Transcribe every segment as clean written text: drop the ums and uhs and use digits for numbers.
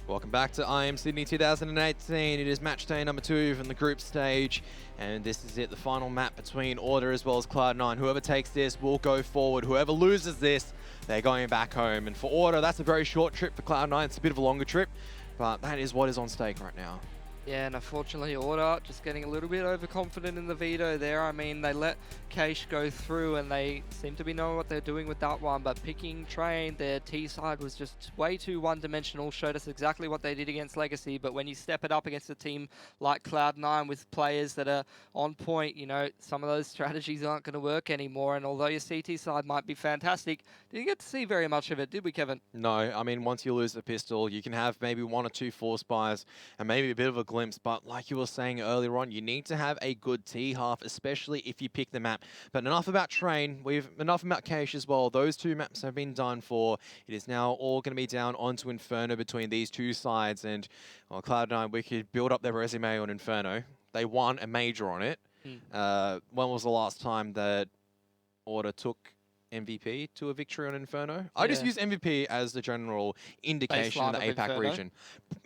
Welcome back to IEM Sydney 2018. It is match day number 2 from the group stage, and this is it, the final map between Order as well as Cloud9. Whoever takes this will go forward. Whoever loses this, they're going back home. And for Order, that's a very short trip. For Cloud9, it's a bit of a longer trip, but that is what is on stake right now. Yeah, and unfortunately Order just getting a little bit overconfident in the veto there. I mean, they let Keish go through and they seem to be knowing what they're doing with that one, but picking Train, their T side was just way too one-dimensional, showed us exactly what they did against Legacy, but when you step it up against a team like Cloud9 with players that are on point, you know, some of those strategies aren't going to work anymore, and although your CT side might be fantastic, didn't get to see very much of it, did we, Kevin? No, I mean, once you lose the pistol, you can have maybe 1 or 2 force buys and maybe a bit of a glimpse, but like you were saying earlier on, you need to have a good T-half, especially if you pick the map. But enough about Train, enough about Keish as well. Those 2 maps have been done for. It is now all going to be down onto Inferno between these 2 sides, and well, Cloud9, we could build up their resume on Inferno. They won a major on it. When was the last time that Order took MVP to a victory on Inferno? I just use MVP as the general indication in the APAC region.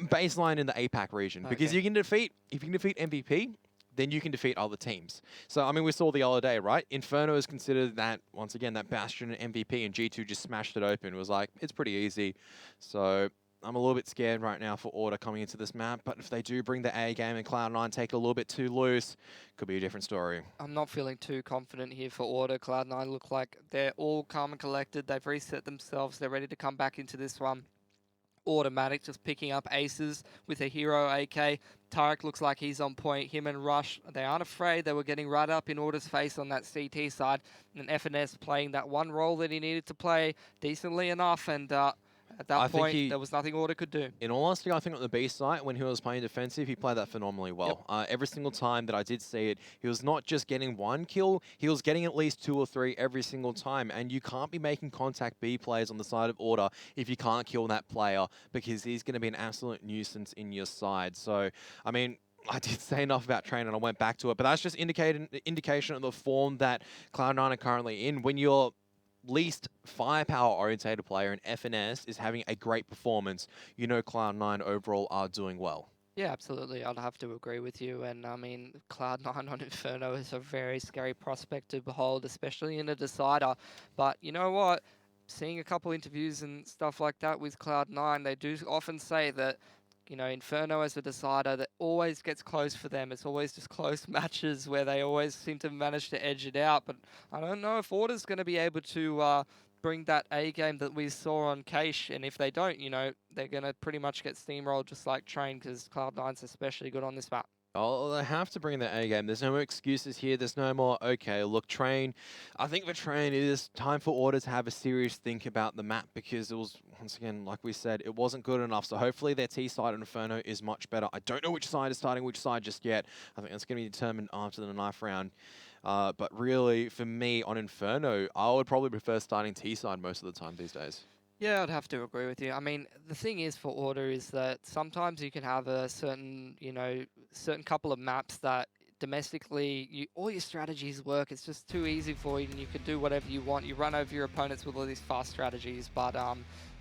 Baseline in the APAC region. Because if you can defeat MVP, then you can defeat other teams. So, I mean, we saw the other day, right? Inferno is considered that, once again, that bastion in MVP, and G2 just smashed it open. It was like, it's pretty easy. So, I'm a little bit scared right now for Order coming into this map, but if they do bring the A game and Cloud9 take it a little bit too loose, could be a different story. I'm not feeling too confident here for Order. Cloud9 look like they're all calm and collected. They've reset themselves. They're ready to come back into this one. Automatic, just picking up aces with a hero AK. Tarek looks like he's on point. Him and Rush, they aren't afraid. They were getting right up in Order's face on that CT side. And FNS playing that one role that he needed to play decently enough, and at that point, there was nothing Order could do. In all honesty, I think on the B side, when he was playing defensive, he played that phenomenally well. Every single time that I did see it, he was not just getting 1 kill, he was getting at least 2 or 3 every single time. And you can't be making contact B plays on the side of Order if you can't kill that player, because he's going to be an absolute nuisance in your side. So, I mean, I did say enough about Train and I went back to it, but that's just indication of the form that Cloud9 are currently in. When you're least firepower-orientated player in FNS is having a great performance, you know Cloud9 overall are doing well. Yeah, absolutely. I'd have to agree with you. And I mean, Cloud9 on Inferno is a very scary prospect to behold, especially in a decider. But you know what? Seeing a couple interviews and stuff like that with Cloud9, they do often say that, you know, Inferno as a decider, that always gets close for them. It's always just close matches where they always seem to manage to edge it out. But I don't know if Order's going to be able to bring that A game that we saw on Keish. And if they don't, you know, they're going to pretty much get steamrolled just like Train, because Cloud9's especially good on this map. Oh, they have to bring the A game. There's no more excuses here. There's no more, okay, look, Train. I think for Train, it is time for Order to have a serious think about the map, because it was, once again, like we said, it wasn't good enough. So hopefully their T side on Inferno is much better. I don't know which side is starting which side just yet. I think that's going to be determined after the knife round. But really, for me, on Inferno, I would probably prefer starting T side most of the time these days. Yeah, I'd have to agree with you. I mean, the thing is for Order is that sometimes you can have a certain, you know, certain couple of maps that domestically, all your strategies work. It's just too easy for you, and you can do whatever you want. You run over your opponents with all these fast strategies, but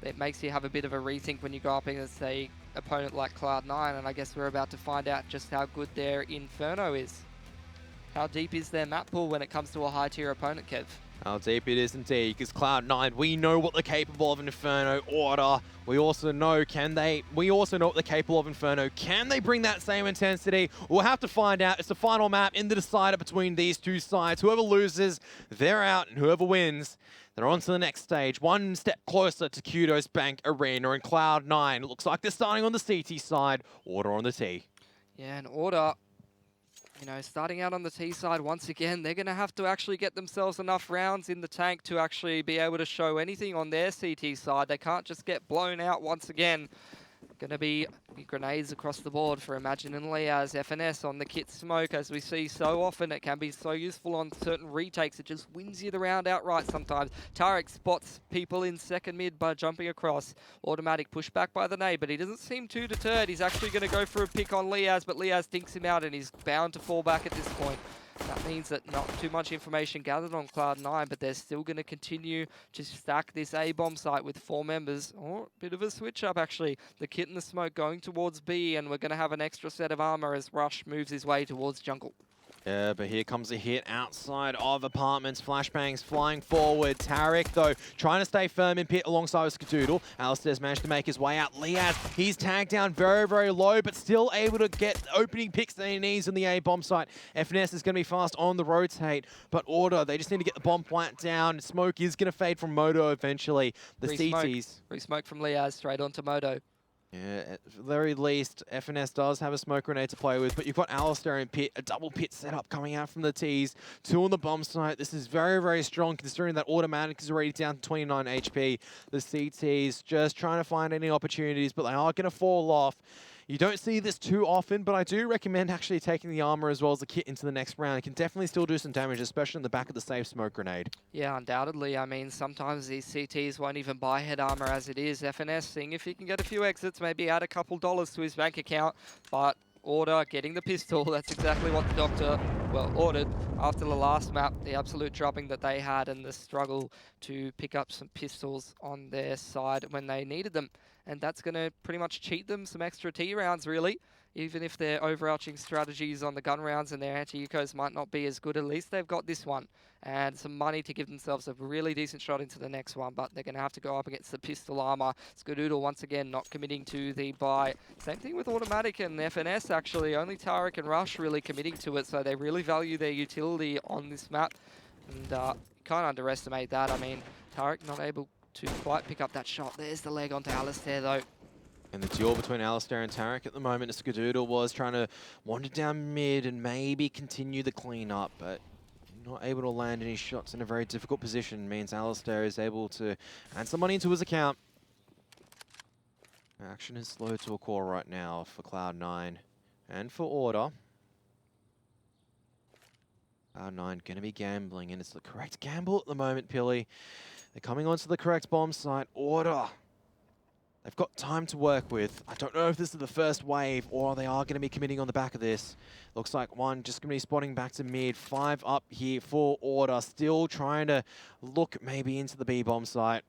it makes you have a bit of a rethink when you go up against a opponent like Cloud9, and I guess we're about to find out just how good their Inferno is. How deep is their map pool when it comes to a high-tier opponent, Kev? How deep it is indeed, because Cloud9, we know what they're capable of in Inferno. Order, we also know what they're capable of Inferno. Can they bring that same intensity? We'll have to find out. It's the final map in the decider between these 2 sides. Whoever loses, they're out, and whoever wins, they're on to the next stage. 1 step closer to Qudos Bank Arena, and Cloud9, it looks like they're starting on the CT side. Order on the T. Yeah, and Order, you know, starting out on the T side, once again, they're going to have to actually get themselves enough rounds in the tank to actually be able to show anything on their CT side. They can't just get blown out once again. Going to be grenades across the board for Imagine and Liaz. FNS on the kit smoke, as we see so often. It can be so useful on certain retakes. It just wins you the round outright sometimes. Tarek spots people in second mid by jumping across. Automatic pushback by the nade, but he doesn't seem too deterred. He's actually going to go for a pick on Liaz, but Liaz dinks him out and he's bound to fall back at this point. That means that not too much information gathered on Cloud9, but they're still going to continue to stack this A-bomb site with 4 members. Oh, bit of a switch up, actually. The Kit and the Smoke going towards B, and we're going to have an extra set of armor as Rush moves his way towards jungle. Yeah, but here comes a hit outside of apartments. Flashbangs flying forward. Tarek, though, trying to stay firm in pit alongside with Skadoodle. Alistair's managed to make his way out. Liaz, he's tagged down very, very low, but still able to get opening picks that he needs on the A-bomb site. FNS is going to be fast on the rotate, but Order, they just need to get the bomb plant down. Smoke is going to fade from Moto eventually. The CTs. Free smoke from Liaz straight onto Moto. Yeah, at the very least, FNS does have a smoke grenade to play with, but you've got Alistair in pit, a double pit setup coming out from the T's, 2 on the bomb site. This is very, very strong considering that automatic is already down to 29 HP. The CTs just trying to find any opportunities, but they are going to fall off. You don't see this too often, but I do recommend actually taking the armor as well as the kit into the next round. It can definitely still do some damage, especially in the back of the safe smoke grenade. Yeah, undoubtedly. I mean, sometimes these CTs won't even buy head armor as it is. FNS seeing if he can get a few exits, maybe add a couple dollars to his bank account, but Order getting the pistol. That's exactly what the doctor, well, ordered after the last map, the absolute dropping that they had and the struggle to pick up some pistols on their side when they needed them. And that's going to pretty much cheat them some extra T rounds, really. Even if their overarching strategies on the gun rounds and their anti-ecos might not be as good, at least they've got this one. And some money to give themselves a really decent shot into the next one, but they're going to have to go up against the pistol armor. Skadoodle once again not committing to the buy. Same thing with Automatic and FNS actually, only Tarek and Rush really committing to it, so they really value their utility on this map. And can't underestimate that. I mean, Tarek not able to quite pick up that shot. There's the leg onto Alistair though. And the duel between Alistair and Tarek at the moment, Skadoodle was trying to wander down mid and maybe continue the cleanup, but not able to land any shots in a very difficult position. Means Alistair is able to add some money into his account. Action is slow to a core right now for Cloud9 and for Order. Cloud9 going to be gambling, and it's the correct gamble at the moment, Pilly. They're coming onto the correct bomb site. Order. They've got time to work with. I don't know if this is the first wave or they are going to be committing on the back of this. Looks like one just going to be spotting back to mid. 5 up here for Order. Still trying to look maybe into the B-bomb site.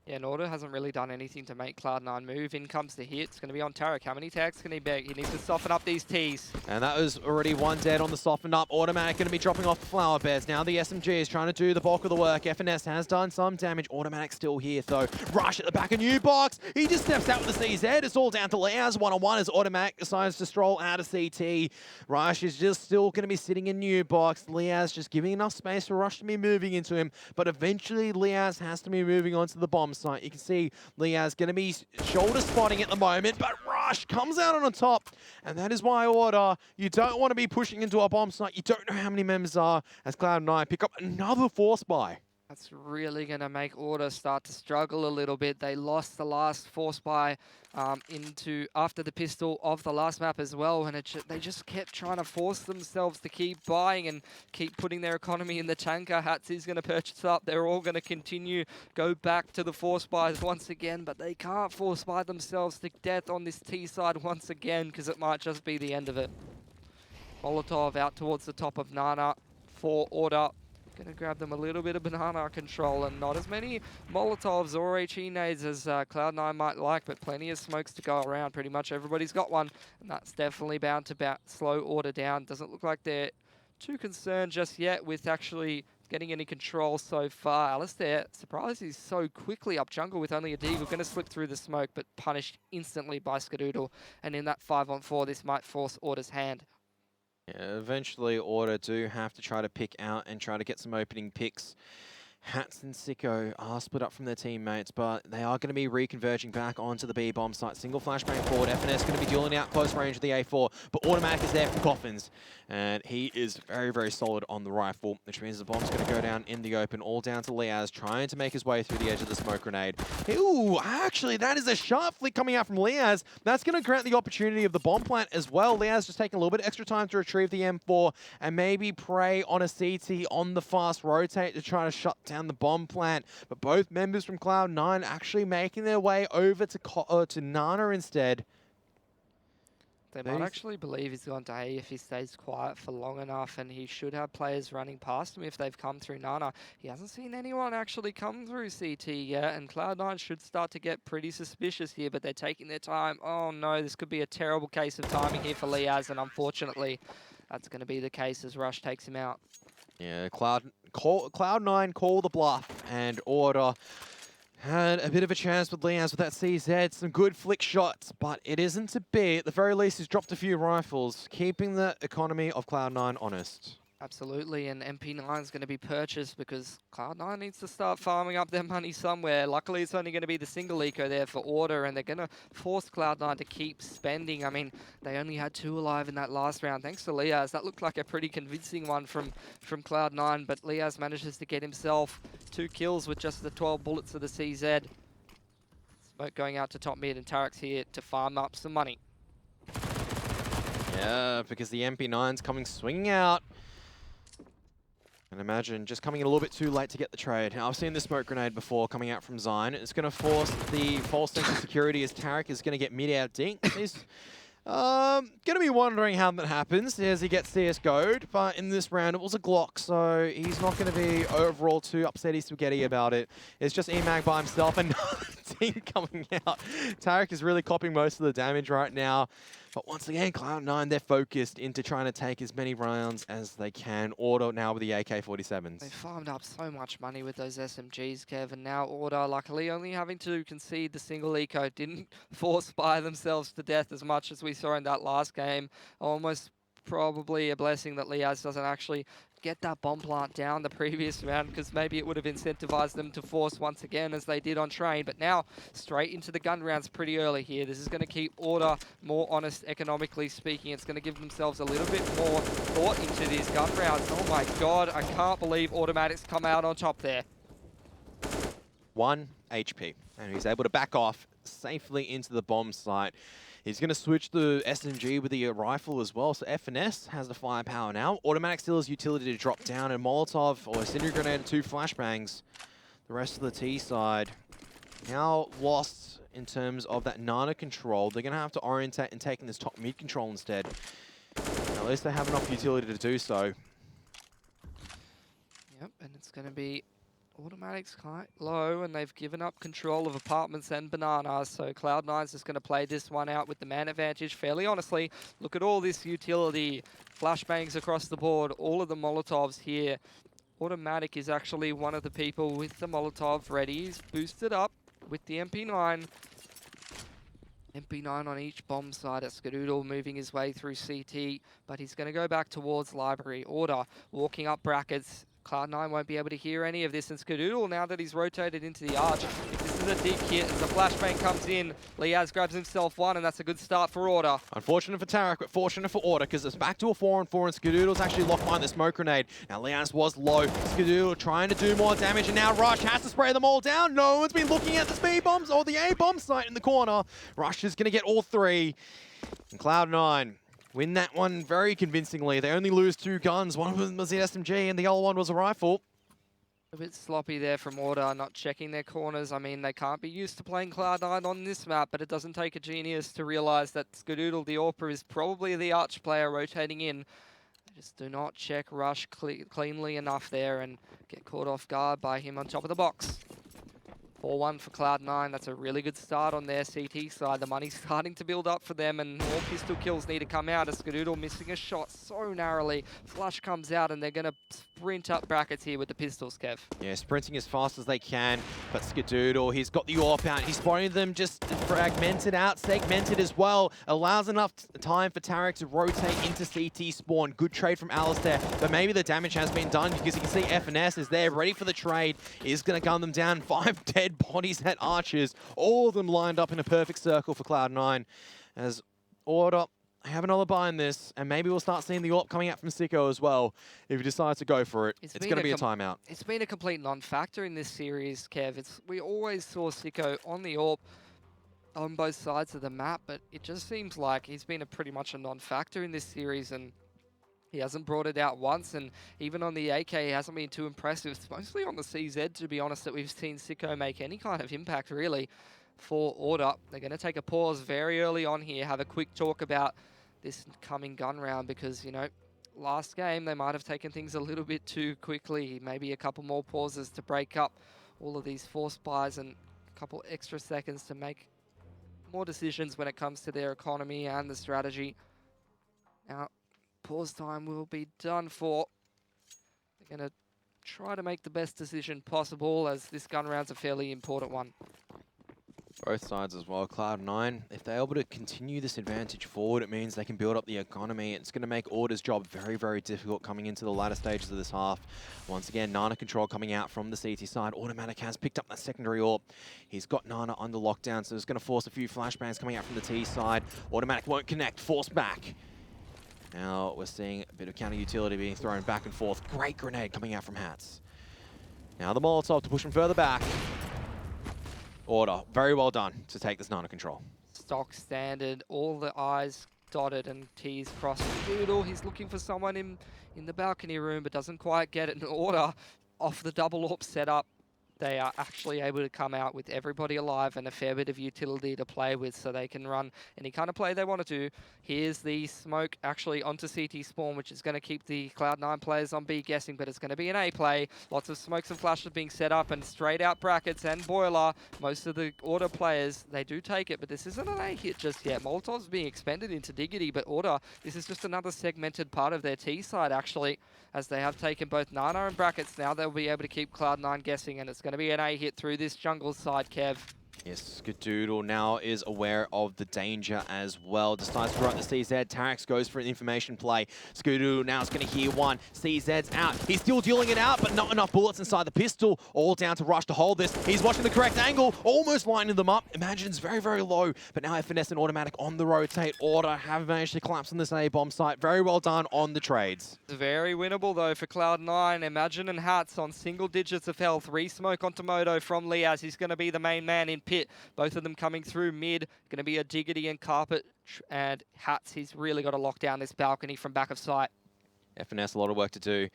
Yeah, and Order hasn't really done anything to make Cloud9 move. In comes the hit. It's going to be on Tarek. How many tags can he beg? He needs to soften up these Ts. And that was already one dead on the softened up. Automatic going to be dropping off the flower beds. Now the SMG is trying to do the bulk of the work. FNS has done some damage. Automatic still here though. Rush at the back of new box. He just steps out with the CZ. It's all down to Leaz. 1-on-1 as Automatic decides to stroll out of CT. Rush is just still going to be sitting in new box. Leaz just giving enough space for Rush to be moving into him. But eventually Leaz has to be moving onto the bomb site. You can see Leaz going to be shoulder spotting at the moment, but Rush comes out on the top. And that is why Order, you don't want to be pushing into a bomb site. You don't know how many members are as Cloud9 pick up another force buy. That's really going to make Order start to struggle a little bit. They lost the last force buy after the pistol of the last map as well, and they just kept trying to force themselves to keep buying and keep putting their economy in the tanker. Hatsy's going to purchase up. They're all going to continue, go back to the force buys once again, but they can't force buy themselves to death on this T side once again because it might just be the end of it. Molotov out towards the top of Nana for Order. Going to grab them a little bit of banana control and not as many Molotovs or HE nades as Cloud9 might like, but plenty of smokes to go around. Pretty much everybody's got one, and that's definitely bound to slow Order down. Doesn't look like they're too concerned just yet with actually getting any control so far. Alistair, surprised he's so quickly up jungle with only a Deagle. Going to slip through the smoke, but punished instantly by Skadoodle. And in that 5-on-4, this might force Order's hand. Yeah, eventually Order do have to try to pick out and try to get some opening picks. Hats and Sicko are split up from their teammates, but they are going to be reconverging back onto the B-bomb site. Single flashbang forward. FNS going to be dueling out close range of the A4, but Automatic is there for Coffins. And he is very, very solid on the rifle, which means the bomb's going to go down in the open, all down to Liaz, trying to make his way through the edge of the smoke grenade. Ooh, actually, that is a sharp flick coming out from Liaz. That's going to grant the opportunity of the bomb plant as well. Liaz just taking a little bit extra time to retrieve the M4 and maybe prey on a CT on the fast rotate to try to shut down the bomb plant. But both members from Cloud9 actually making their way over to Nana instead. They might actually believe he's gone to A if he stays quiet for long enough, and he should have players running past him if they've come through Nana. He hasn't seen anyone actually come through CT yet, and Cloud9 should start to get pretty suspicious here, but they're taking their time. Oh no, this could be a terrible case of timing here for Liaz, and unfortunately, that's going to be the case as Rush takes him out. Yeah, Cloud9 call the bluff, and Order had a bit of a chance with Liaz with that CZ, some good flick shots, but it isn't to be. At the very least, he's dropped a few rifles, keeping the economy of Cloud9 honest. Absolutely, and MP9 is going to be purchased because Cloud9 needs to start farming up their money somewhere. Luckily, it's only going to be the single eco there for Order, and they're going to force Cloud9 to keep spending. I mean, they only had 2 alive in that last round, thanks to Liaz. That looked like a pretty convincing one from Cloud9, but Liaz manages to get himself 2 kills with just the 12 bullets of the CZ. Smoke going out to top mid, and Tarek's here to farm up some money. Yeah, because the MP9's coming swinging out. And imagine just coming in a little bit too late to get the trade. Now, I've seen the smoke grenade before coming out from Zyne. It's going to force the false sense of security as Tarek is going to get mid-out dinked. He's going to be wondering how that happens as he gets CSGO'd. But in this round, it was a Glock, so he's not going to be overall too upsetty spaghetti about it. It's just Emag by himself and team coming out. Tarek is really copying most of the damage right now. But once again, Cloud9, they're focused into trying to take as many rounds as they can. Order now with the AK-47s. They farmed up so much money with those SMGs, Kev, and now Order, luckily only having to concede the single eco, didn't force by themselves to death as much as we saw in that last game. Almost probably a blessing that Liaz doesn't actually get that bomb plant down the previous round, because maybe it would have incentivized them to force once again as they did on Train. But now straight into the gun rounds pretty early here. This is going to keep Order more honest economically speaking. It's going to give themselves a little bit more thought into these gun rounds. Oh my god, I can't believe Automatics come out on top there. 1 HP, and he's able to back off safely into the bomb site. He's going to switch the SMG with the rifle as well, so FNS has the firepower now. Automatic still has utility to drop down, and Molotov or Incendiary Grenade and 2 flashbangs. The rest of the T side now lost in terms of that Nana control. They're going to have to orientate and taking this top mid control instead. At least they have enough utility to do so. Yep, and it's going to be Automatics quite low, and they've given up control of apartments and bananas, so Cloud9's just going to play this one out with the man advantage fairly honestly. Look at all this utility, flashbangs across the board, all of the Molotovs here. Automatic is actually one of the people with the Molotov ready. He's boosted up with the MP9. MP9 on each bomb side at Skadoodle, moving his way through CT, but he's going to go back towards Library. Order, walking up brackets. Cloud9 won't be able to hear any of this, and Skadoodle, now that he's rotated into the arch, if this is a deep hit as the flashbang comes in, Liaz grabs himself one, and that's a good start for Order. Unfortunate for Tarek, but fortunate for Order, because it's back to a 4-on-4, and Skadoodle's actually locked behind the smoke grenade. Now Liaz was low. Skadoodle trying to do more damage, and now Rush has to spray them all down. No one's been looking at the speed bombs or the A bomb site in the corner. Rush is going to get all 3. And Cloud9 win that one very convincingly. They only lose 2 guns. One of them was the SMG and the other one was a rifle. A bit sloppy there from Order, not checking their corners. I mean, they can't be used to playing Cloud9 on this map, but it doesn't take a genius to realize that Skadoodle, the AWPer, is probably the arch player rotating in. They just do not check Rush cleanly enough there and get caught off guard by him on top of the box. 4-1 for Cloud9. That's a really good start on their CT side. The money's starting to build up for them, and more pistol kills need to come out as Skadoodle missing a shot so narrowly. Flush comes out, and they're going to sprint up brackets here with the pistols, Kev. Yeah, sprinting as fast as they can, but Skadoodle, he's got the AWP out. He's spotting them just fragmented out, segmented as well. Allows enough time for Tarek to rotate into CT spawn. Good trade from Alistair, but maybe the damage has been done because you can see FNS is there, ready for the trade. Is going to gun them down. 5 dead bodies at Archers. All of them lined up in a perfect circle for Cloud9. As Order, I have another buy in this, and maybe we'll start seeing the AWP coming out from Sicko as well. If he decides to go for it, it's going to be a timeout. It's been a complete non-factor in this series, Kev. We always saw Sicko on the AWP on both sides of the map, but it just seems like he's been pretty much a non-factor in this series, and he hasn't brought it out once, and even on the AK, he hasn't been too impressive. It's mostly on the CZ, to be honest, that we've seen Sicko make any kind of impact, really, for Order. They're going to take a pause very early on here, have a quick talk about this coming gun round because, you know, last game they might have taken things a little bit too quickly. Maybe a couple more pauses to break up all of these force buys and a couple extra seconds to make more decisions when it comes to their economy and the strategy. Now, pause time will be done for. They're going to try to make the best decision possible as this gun round's a fairly important one. Both sides as well. Cloud9, if they're able to continue this advantage forward, it means they can build up the economy. It's going to make Order's job very, very difficult coming into the latter stages of this half. Once again, Nana control coming out from the CT side. Automatic has picked up that secondary AWP. He's got Nana under lockdown, so it's going to force a few flashbangs coming out from the T side. Automatic won't connect, force back. Now we're seeing a bit of counter utility being thrown back and forth. Great grenade coming out from Hats. Now the Molotov to push him further back. Order, very well done to take this Nana control. Stock standard, all the I's dotted and T's crossed. Doodle, he's looking for someone in the balcony room, but doesn't quite get it in order. Off the double AWP setup, they are actually able to come out with everybody alive and a fair bit of utility to play with so they can run any kind of play they want to do. Here's the smoke actually onto CT spawn, which is going to keep the Cloud9 players on B guessing, but it's going to be an A play. Lots of smokes and flashes being set up and straight out brackets and boiler. Most of the Order players, they do take it, but this isn't an A hit just yet. Molotov's being expended into Diggity, but Order, this is just another segmented part of their T side actually, as they have taken both Nana and brackets. Now they'll be able to keep Cloud9 guessing, and it's going to be an A hit through this jungle side, Kev. Yes, Skadoodle now is aware of the danger as well. Decides to run the CZ. Tarex goes for an information play. Skadoodle now is going to hear one. CZ's out. He's still dealing it out, but not enough bullets inside the pistol. All down to Rush to hold this. He's watching the correct angle, almost lining them up. Imagine's very, very low, but now Finesse and Automatic on the rotate. Order have managed to collapse on this A-bomb site. Very well done on the trades. Very winnable though for Cloud9. Imagine and Hats on single digits of health. Re-smoke onto Moto from Liaz. He's going to be the main man in pit. Both of them coming through mid. Going to be a Diggity and Carpet. And Hats, he's really got to lock down this balcony from back of sight. FNS, a lot of work to do.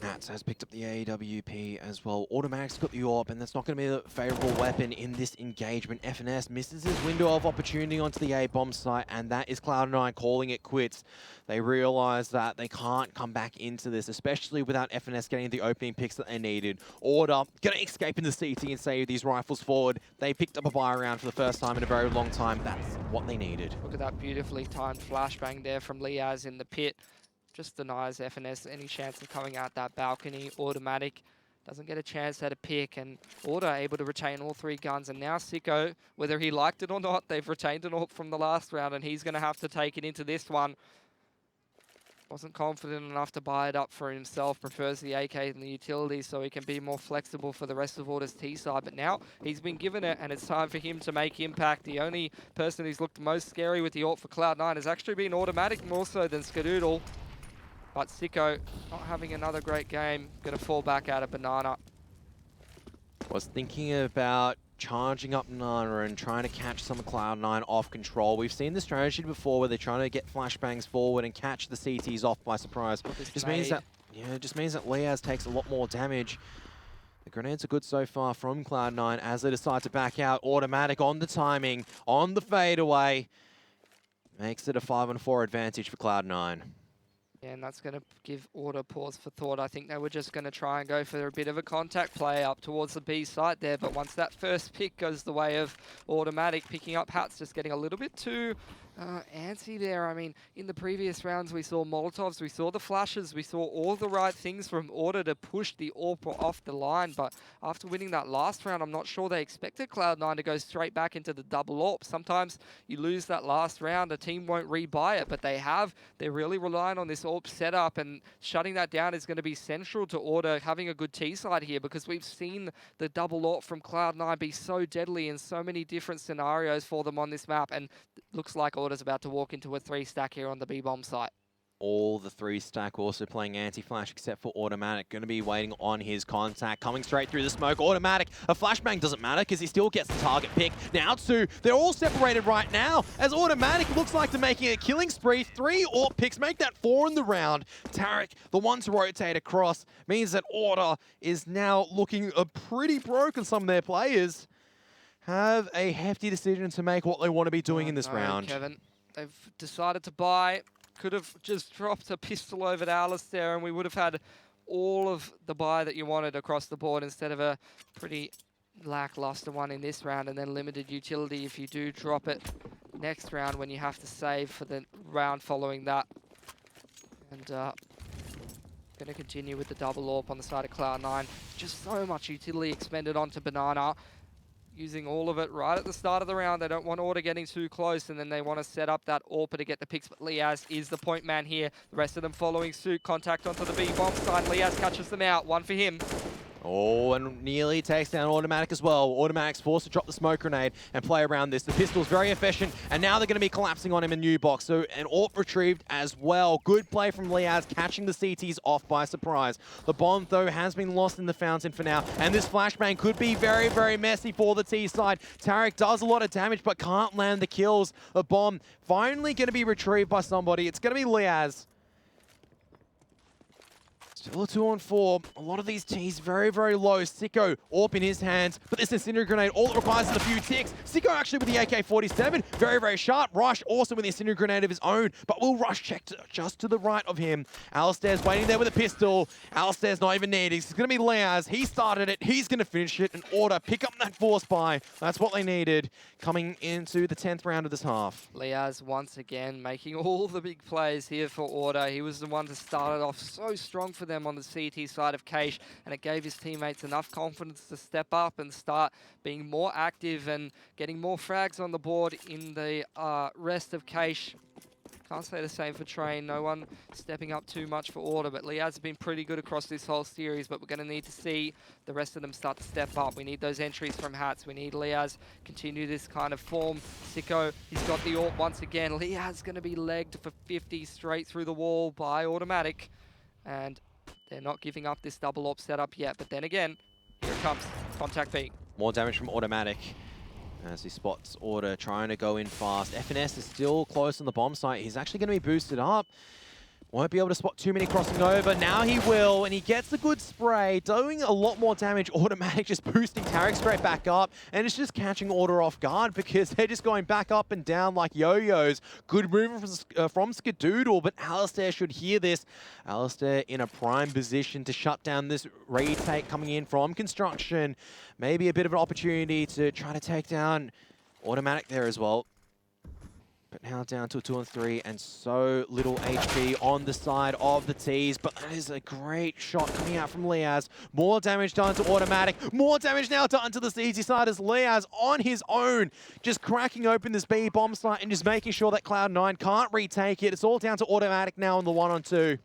Hats has picked up the AWP as well. Automatic's got the AWP, and that's not going to be a favourable weapon in this engagement. FNS misses his window of opportunity onto the A-bomb site, and that is Cloud9 calling it quits. They realise that they can't come back into this, especially without FNS getting the opening picks that they needed. Order going to escape in the CT and save these rifles forward. They picked up a buy round for the first time in a very long time. That's what they needed. Look at that beautifully timed flashbang there from Liaz in the pit. Just denies FNS any chance of coming out that balcony. Automatic doesn't get a chance at a pick, and Order able to retain all three guns. And now Sicko, whether he liked it or not, they've retained an AWP from the last round, and he's going to have to take it into this one. Wasn't confident enough to buy it up for himself. Prefers the AK and the utility so he can be more flexible for the rest of Order's T side. But now he's been given it, and it's time for him to make impact. The only person who's looked most scary with the AWP for Cloud9 has actually been Automatic more so than Skadoodle. But Sicko not having another great game, going to fall back out of Banana. Was thinking about charging up Nana and trying to catch some of Cloud9 off control. We've seen the strategy before where they're trying to get flashbangs forward and catch the CTs off by surprise. Just means that Liaz takes a lot more damage. The grenades are good so far from Cloud9 as they decide to back out. Automatic on the timing, on the fadeaway. Makes it a 5-on-4 advantage for Cloud9. Yeah, and that's going to give Order pause for thought. I think they were just going to try and go for a bit of a contact play up towards the B site there, but once that first pick goes the way of Automatic, picking up Hats, just getting a little bit too antsy there. I mean, in the previous rounds, we saw Molotovs, we saw the flashes, we saw all the right things from Order to push the AWP off the line, but after winning that last round, I'm not sure they expected Cloud9 to go straight back into the double AWP. Sometimes you lose that last round, a team won't rebuy it, but they have. They're really relying on this AWP setup, and shutting that down is going to be central to Order having a good T side here, because we've seen the double AWP from Cloud9 be so deadly in so many different scenarios for them on this map, and looks like Order's about to walk into a 3-stack here on the B-bomb site. All the 3-stack also playing anti-flash except for Automatic. Going to be waiting on his contact. Coming straight through the smoke. Automatic. A flashbang doesn't matter because he still gets the target pick. Now two. They're all separated right now as Automatic looks like they're making a killing spree. 3 AWP picks. Make that 4 in the round. Tarek, the one to rotate across, means that Order is now looking pretty broken. Some of their players have a hefty decision to make what they want to be doing in this round. Kevin. They've decided to buy. Could have just dropped a pistol over to Alistair and we would have had all of the buy that you wanted across the board instead of a pretty lackluster one in this round and then limited utility if you do drop it next round when you have to save for the round following that. And going to continue with the double AWP on the side of Cloud9. Just so much utility expended onto Banana. Using all of it right at the start of the round. They don't want Order getting too close, and then they want to set up that AWP to get the picks, but Liaz is the point man here. The rest of them following suit. Contact onto the B bomb side. Liaz catches them out. One for him. Oh, and nearly takes down Automatic as well. Automatic's forced to drop the smoke grenade and play around this. The pistol's very efficient, and now they're going to be collapsing on him in new box. So an AWP retrieved as well. Good play from Liaz, catching the CTs off by surprise. The bomb, though, has been lost in the fountain for now, and this flashbang could be very, very messy for the T side. Tarek does a lot of damage, but can't land the kills. The bomb finally going to be retrieved by somebody. It's going to be Liaz. Still a 2-on-4. A lot of these T's very, very low. Sicko, AWP in his hands, but this incendiary grenade, all it requires is a few ticks. Sicko actually with the AK-47, very, very sharp. Rush also with the incendiary grenade of his own, but will Rush check just to the right of him. Alistair's waiting there with a pistol. Alistair's not even needed. It's going to be Liaz. He started it. He's going to finish it. And Order, pick up that force buy. That's what they needed coming into the 10th round of this half. Liaz once again making all the big plays here for Order. He was the one to start it off so strong for them on the CT side of Cache, and it gave his teammates enough confidence to step up and start being more active and getting more frags on the board in the rest of Cache. Can't say the same for Train. No one stepping up too much for Order, but Liaz has been pretty good across this whole series, but we're going to need to see the rest of them start to step up. We need those entries from Hats. We need Liaz continue this kind of form. Sicko, he's got the AWP once again. Liaz going to be legged for 50 straight through the wall by Automatic, and they're not giving up this double AWP setup yet, but then again, here it comes. Contact B. More damage from Automatic as he spots Order trying to go in fast. FNS is still close on the bomb site. He's actually going to be boosted up. Won't be able to spot too many crossing over. Now he will, and he gets a good spray, doing a lot more damage. Automatic just boosting Tarek straight back up, and it's just catching Order off guard because they're just going back up and down like yo-yos. Good movement from Skadoodle, but Alistair should hear this. Alistair in a prime position to shut down this retake coming in from Construction. Maybe a bit of an opportunity to try to take down Automatic there as well. But now down to a 2-on-3 and so little HP on the side of the T's. But that is a great shot coming out from Liaz. More damage done to Automatic. More damage now done to the CT side as Liaz on his own. Just cracking open this B bomb site and just making sure that Cloud9 can't retake it. It's all down to Automatic now on the 1-on-2.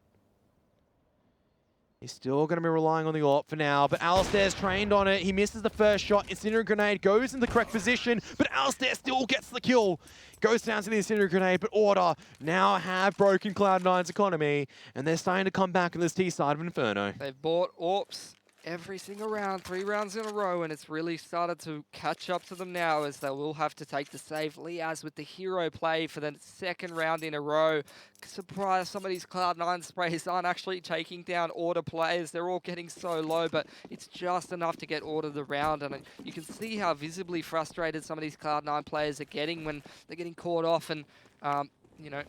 He's still going to be relying on the AWP for now, but Alistair's trained on it. He misses the first shot. Incendiary grenade goes in the correct position, but Alistair still gets the kill. Goes down to the incendiary grenade, but Order now have broken Cloud9's economy, and they're starting to come back on this T side of Inferno. They've bought AWPs every single round, 3 rounds in a row, and it's really started to catch up to them now as they will have to take the save. Liaz with the hero play for the 2nd round in a row. Surprised some of these Cloud9 sprays aren't actually taking down Order players. They're all getting so low, but it's just enough to get Order the round, and you can see how visibly frustrated some of these Cloud9 players are getting when they're getting caught off, and you know,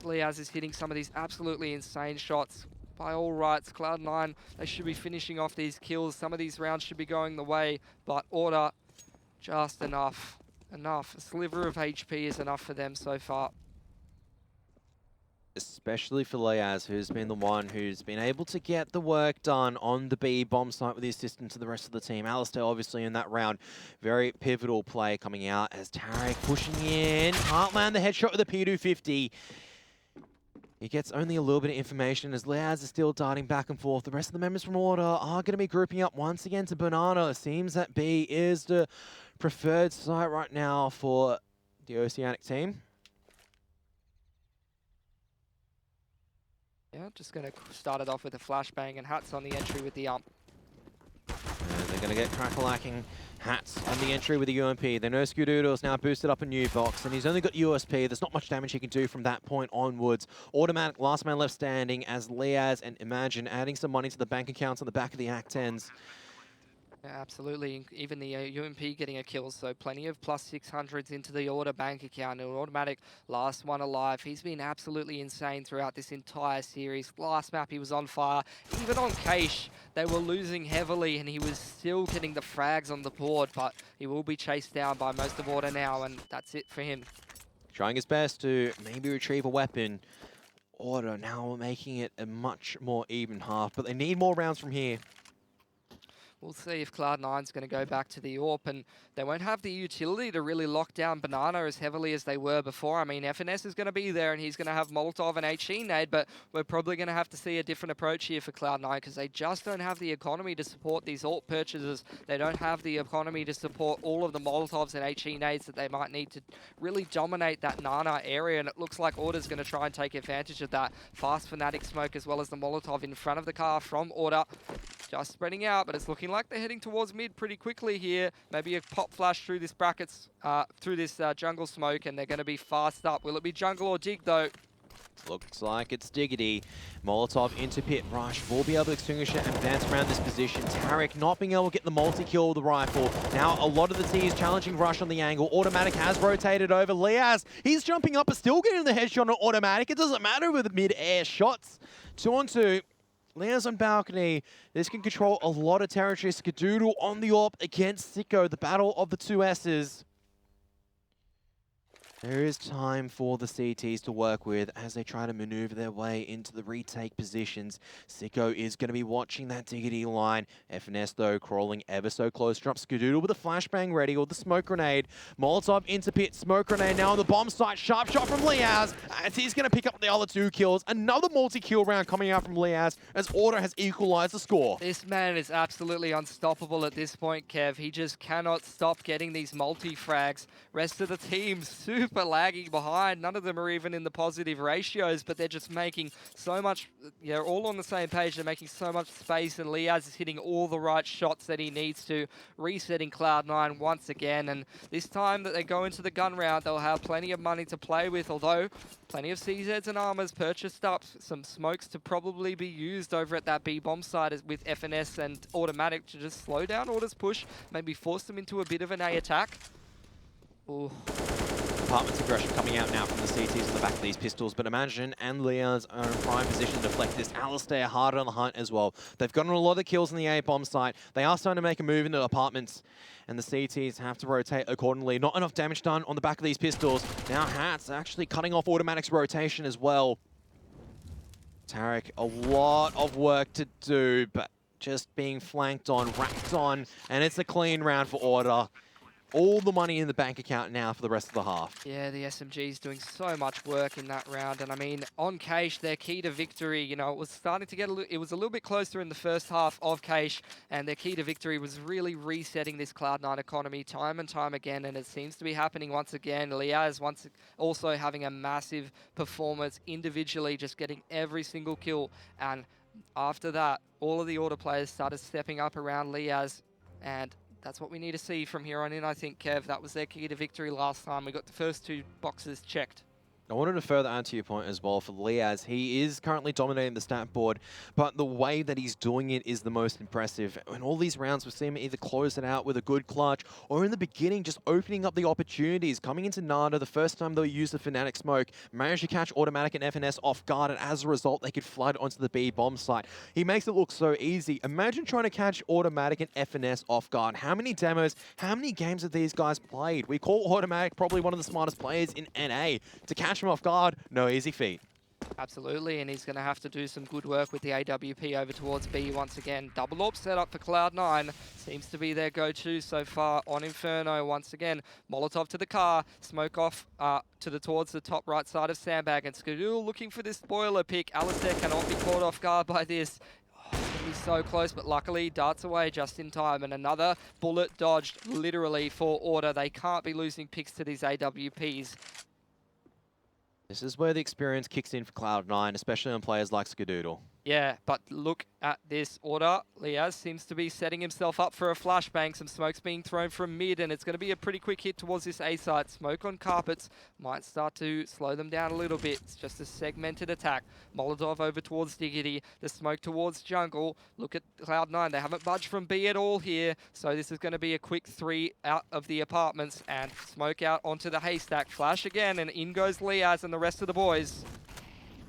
Liaz is hitting some of these absolutely insane shots. By all rights, Cloud9, they should be finishing off these kills. Some of these rounds should be going the way, but Order, just enough. Enough. A sliver of HP is enough for them so far. Especially for Liaz, who's been the one who's been able to get the work done on the B bomb site with the assistance of the rest of the team. Alistair obviously in that round. Very pivotal play coming out as Tarek pushing in. Can't land the headshot with a P250. He gets only a little bit of information as Liaz is still darting back and forth. The rest of the members from Order are going to be grouping up once again to Banana. It seems that B is the preferred site right now for the Oceanic team. Yeah, just going to start it off with a flashbang and Hats on the entry with the ump. And they're going to get crack-a-lacking. Hats on the entry with the UMP. They know Skadoodle's now boosted up a new box, and he's only got USP. There's not much damage he can do from that point onwards. Automatic, last man left standing as Liaz and Imagine adding some money to the bank accounts on the back of the Act 10s. Yeah, absolutely. Even the UMP getting a kill, so plenty of plus 600s into the order bank account. An automatic last one alive. He's been absolutely insane throughout this entire series. Last map, he was on fire. Even on Cache, they were losing heavily, and he was still getting the frags on the board, but he will be chased down by most of order now, and that's it for him. Trying his best to maybe retrieve a weapon. Order now making it a much more even half, but they need more rounds from here. We'll see if Cloud9's going to go back to the AWP, and they won't have the utility to really lock down Banana as heavily as they were before. I mean, FNS is going to be there, and he's going to have Molotov and HE nade, but we're probably going to have to see a different approach here for Cloud9 because they just don't have the economy to support these AWP purchases. They don't have the economy to support all of the Molotovs and HE nades that they might need to really dominate that Nana area, and it looks like Order's going to try and take advantage of that. Fast Fnatic smoke as well as the Molotov in front of the car from Order. Just spreading out, but it's looking like they're heading towards mid pretty quickly here. Maybe a pop flash through this brackets, through this jungle smoke, and they're going to be fast up. Will it be jungle or dig, though? Looks like it's Diggity. Molotov into pit rush. Will be able to extinguish it and advance around this position. Tarek not being able to get the multi-kill with the rifle. Now a lot of the T is challenging Rush on the angle. Automatic has rotated over. Liaz, he's jumping up but still getting the headshot on Automatic. It doesn't matter with mid-air shots. 2-on-2. Liaz on balcony. This can control a lot of territory. Skadoodle on the AWP against Sicko. The battle of the two S's. There is time for the CTs to work with as they try to maneuver their way into the retake positions. Sicko is going to be watching that Diggity line. FNS, though, crawling ever so close. Drops Skadoodle with a flashbang ready, or the smoke grenade. Molotov into pit, smoke grenade now on the bomb site. Sharp shot from Liaz as he's going to pick up the other 2 kills. Another multi-kill round coming out from Liaz as Order has equalized the score. This man is absolutely unstoppable at this point, Kev. He just cannot stop getting these multi-frags. Rest of the team super lagging behind. None of them are even in the positive ratios, but they're just making so much, all on the same page. They're making so much space, and Liaz is hitting all the right shots that he needs to, resetting Cloud9 once again. And this time that they go into the gun round, they'll have plenty of money to play with, although plenty of CZs and armors purchased up. Some smokes to probably be used over at that B-bomb site with FNS and Automatic to just slow down Order's push, maybe force them into a bit of an A attack. Ooh. Apartment's aggression coming out now from the CTs on the back of these pistols, but Imagine and Liaz are in prime position to deflect this. Alistair hard on the hunt as well. They've gotten a lot of kills in the A-bomb site. They are starting to make a move into Apartments, and the CTs have to rotate accordingly. Not enough damage done on the back of these pistols. Now Hat's actually cutting off Automatic's rotation as well. Tarek, a lot of work to do, but just being flanked on, racked on, and it's a clean round for Order. All the money in the bank account now for the rest of the half. Yeah, the SMG's doing so much work in that round, and I mean, on Cache, their key to victory, it was starting to get it was a little bit closer in the first half of Cache, and their key to victory was really resetting this Cloud9 economy time and time again, and it seems to be happening once again. Liaz also having a massive performance individually, just getting every single kill, and after that, all of the Order players started stepping up around Liaz, and that's what we need to see from here on in, I think, Kev. That was their key to victory last time. We got the first 2 boxes checked. I wanted to further add to your point as well for Liaz. He is currently dominating the stat board, but the way that he's doing it is the most impressive. In all these rounds, we've seen him either close it out with a good clutch, or in the beginning, just opening up the opportunities. Coming into Nada, the first time they used the Fnatic smoke, managed to catch Automatic and FNS off guard, and as a result, they could flood onto the B bomb site. He makes it look so easy. Imagine trying to catch Automatic and FNS off guard. How many demos, how many games have these guys played? We call Automatic probably one of the smartest players in NA. To catch him off guard, no easy feat. Absolutely, and he's going to have to do some good work with the AWP over towards B once again. Double AWP set up for Cloud9. Seems to be their go-to so far on Inferno once again. Molotov to the car, smoke off towards the top right side of Sandbag, and Skadoodle looking for this spoiler pick. Alistair cannot be caught off guard by this. He's so close, but luckily darts away just in time, and another bullet dodged literally for Order. They can't be losing picks to these AWPs. This is where the experience kicks in for Cloud9, especially on players like Skadoodle. Yeah, but look at this order. Liaz seems to be setting himself up for a flashbang. Some smoke's being thrown from mid, and it's going to be a pretty quick hit towards this A site. Smoke on carpets might start to slow them down a little bit. It's just a segmented attack. Molotov over towards Diggity. The smoke towards jungle. Look at Cloud9. They haven't budged from B at all here, so this is going to be a quick 3 out of the apartments, and smoke out onto the haystack. Flash again, and in goes Liaz and the rest of the boys.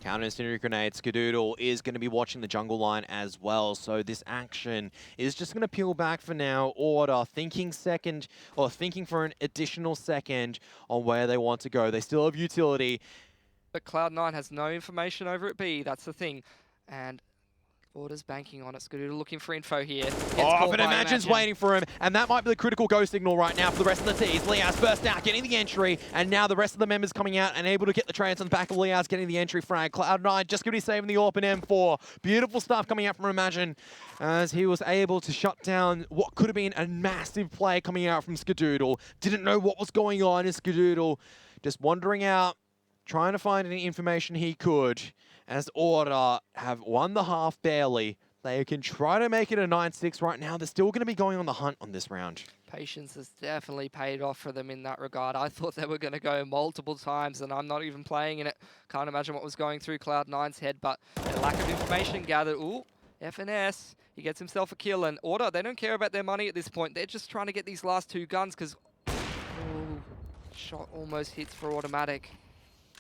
Counter incendiary grenade. Skadoodle is going to be watching the jungle line as well. So this action is just going to peel back for now. Order thinking second, or thinking for an additional second on where they want to go. They still have utility. But Cloud9 has no information over at B. That's the thing. And Order's banking on it. Skadoodle looking for info here. But Imagine's waiting for him, and that might be the critical go signal right now for the rest of the T's. Liaz burst out, getting the entry, and now the rest of the members coming out and able to get the trades on the back of Liaz, getting the entry frag. Cloud9 just going to be saving the AWP and M4. Beautiful stuff coming out from Imagine as he was able to shut down what could have been a massive play coming out from Skadoodle. Didn't know what was going on, and Skadoodle just wandering out, trying to find any information he could, as Order have won the half barely. They can try to make it a 9-6 right now. They're still going to be going on the hunt on this round. Patience has definitely paid off for them in that regard. I thought they were going to go multiple times, and I'm not even playing in it. Can't imagine what was going through Cloud9's head, but a lack of information gathered. Ooh, FNS. He gets himself a kill, and Order, they don't care about their money at this point. They're just trying to get these last 2 guns, because shot almost hits for Automatic.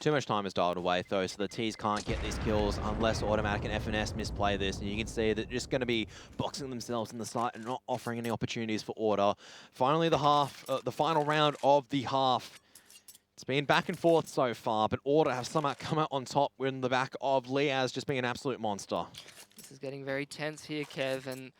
Too much time is dialed away though, so the T's can't get these kills unless Automatic and FNS misplay this. And you can see that they're just going to be boxing themselves in the site and not offering any opportunities for Order. Finally, the final round of the half. It's been back and forth so far, but Order have somehow come out on top in the back of Liaz just being an absolute monster. This is getting very tense here, Kev, and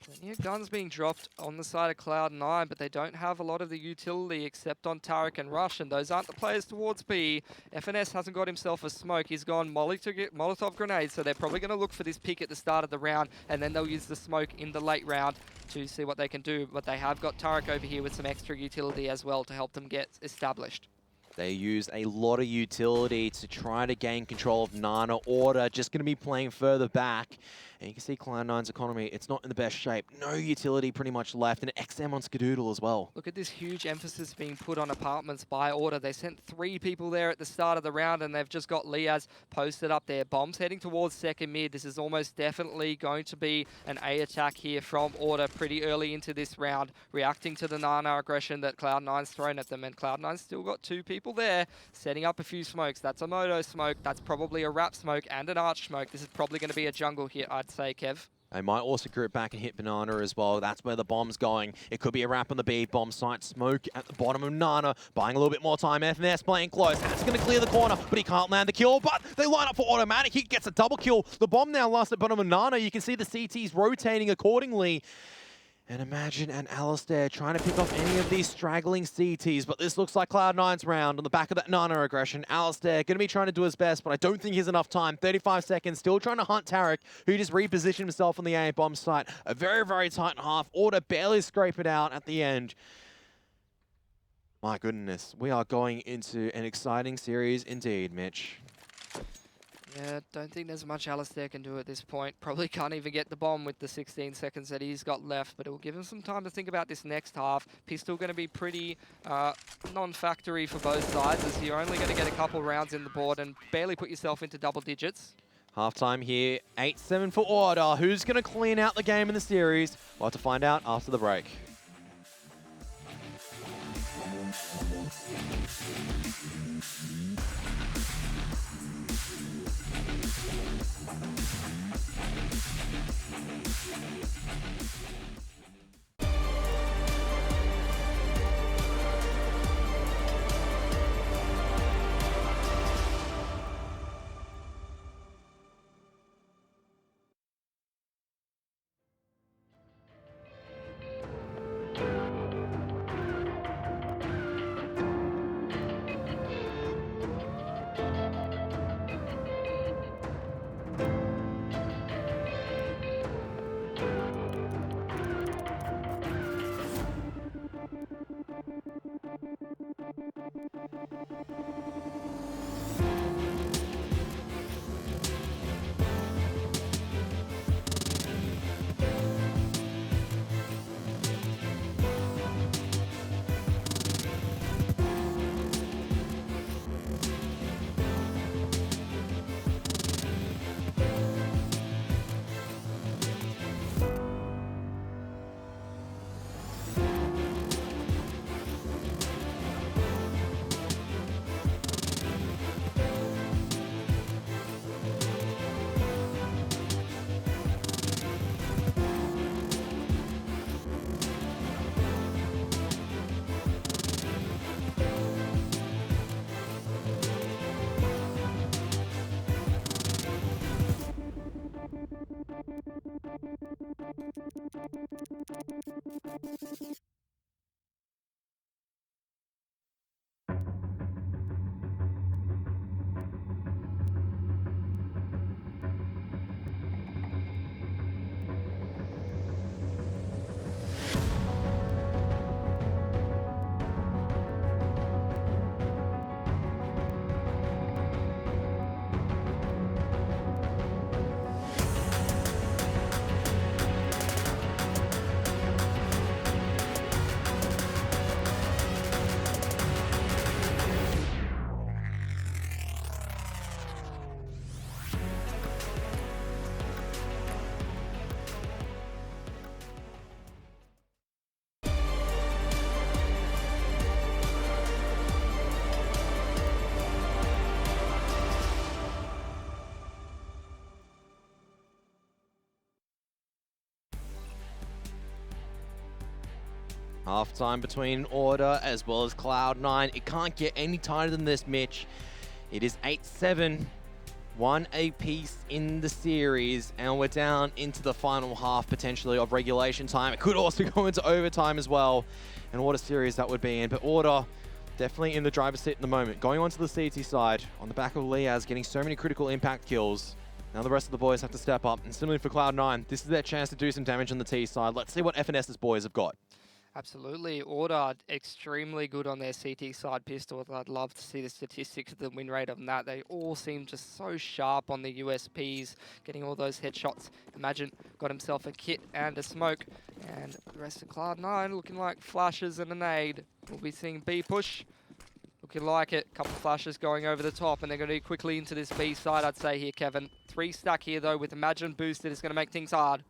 plenty of guns being dropped on the side of Cloud9, but they don't have a lot of the utility except on Tarek and Rush, and those aren't the players towards B. FNS hasn't got himself a smoke. He's gone Molly to get Molotov grenades, so they're probably going to look for this pick at the start of the round, and then they'll use the smoke in the late round to see what they can do. But they have got Tarek over here with some extra utility as well to help them get established. They use a lot of utility to try to gain control of Nana. Order just going to be playing further back. And you can see Cloud9's economy, it's not in the best shape. No utility pretty much left, and XM on Skadoodle as well. Look at this huge emphasis being put on apartments by Order. They sent 3 people there at the start of the round, and they've just got Liaz posted up there. Bombs heading towards second mid. This is almost definitely going to be an A attack here from Order pretty early into this round, reacting to the Nana aggression that Cloud9's thrown at them. And Cloud9's still got 2 people there, setting up a few smokes. That's a Moto smoke, that's probably a Wrap smoke, and an Arch smoke. This is probably going to be a jungle hit, I'd say, Kev. They might also group back and hit Banana as well. That's where the bomb's going. It could be a wrap on the B bomb site. Smoke at the bottom of Nana, buying a little bit more time. FNS playing close. That's going to clear the corner, but he can't land the kill. But they line up for Automatic. He gets a double kill. The bomb now lasts at bottom of Nana. You can see the CTs rotating accordingly. And Imagine and Alistair trying to pick off any of these straggling CTs, but this looks like Cloud9's round on the back of that Nana aggression. Alistair going to be trying to do his best, but I don't think he has enough time. 35 seconds, still trying to hunt Tarek, who just repositioned himself on the A bomb site. A very, very tight half. Order barely scrape it out at the end. My goodness, we are going into an exciting series indeed, Mitch. Yeah, don't think there's much Alistair can do at this point. Probably can't even get the bomb with the 16 seconds that he's got left, but it will give him some time to think about this next half. Pistol going to be pretty non-factory for both sides, as you're only going to get a couple rounds in the board and barely put yourself into double digits. Halftime here, 8-7 for Order. Who's going to clean out the game in the series? We'll have to find out after the break. Half-time between Order as well as Cloud9. It can't get any tighter than this, Mitch. It is 8-7. 1 apiece in the series, and we're down into the final half, potentially, of regulation time. It could also go into overtime as well, and what a series that would be in. But Order, definitely in the driver's seat at the moment. Going on to the CT side, on the back of Liaz, getting so many critical impact kills. Now the rest of the boys have to step up, and similarly for Cloud9, this is their chance to do some damage on the T side. Let's see what FNS's boys have got. Absolutely. Order extremely good on their CT side pistol. I'd love to see the statistics of the win rate on that. They all seem just so sharp on the USPs, getting all those headshots. Imagine got himself a kit and a smoke. And the rest of Cloud9 looking like flashes and a nade. We'll be seeing B push. Looking like it. Couple flashes going over the top, and they're going to go quickly into this B side, I'd say here, Kevin. 3 stack here, though, with Imagine boosted. It's going to make things hard.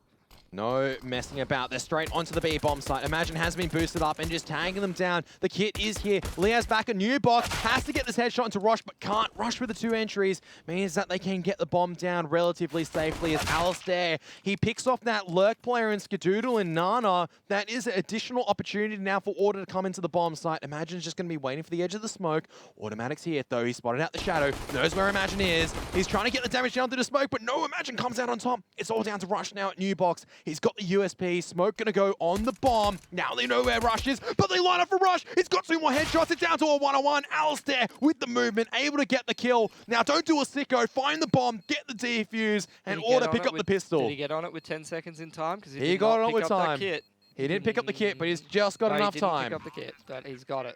No messing about. They're straight onto the B bomb site. Imagine has been boosted up and just tagging them down. The kit is here. Leah's back a new box. Has to get this headshot into Rush, but can't. Rush with the 2 entries. Means that they can get the bomb down relatively safely as Alistair. He picks off that lurk player in Skadoodle and Nana. That is an additional opportunity now for Order to come into the bomb site. Imagine's just going to be waiting for the edge of the smoke. Automatic's here, though. He spotted out the shadow. Knows where Imagine is. He's trying to get the damage down through the smoke, but no, Imagine comes out on top. It's all down to Rush now at new box. He's got the USP. Smoke gonna go on the bomb. Now they know where Rush is, but they line up for Rush. He's got 2 more headshots. It's down to a 1-on-1. Alistair with the movement, able to get the kill. Now don't do a sicko. Find the bomb, get the defuse, and Order pick up the pistol. Did he get on it with 10 seconds in time? Because he got on it with time. He didn't pick up the kit, but he's just got enough time. He didn't pick up the kit, but he's got it.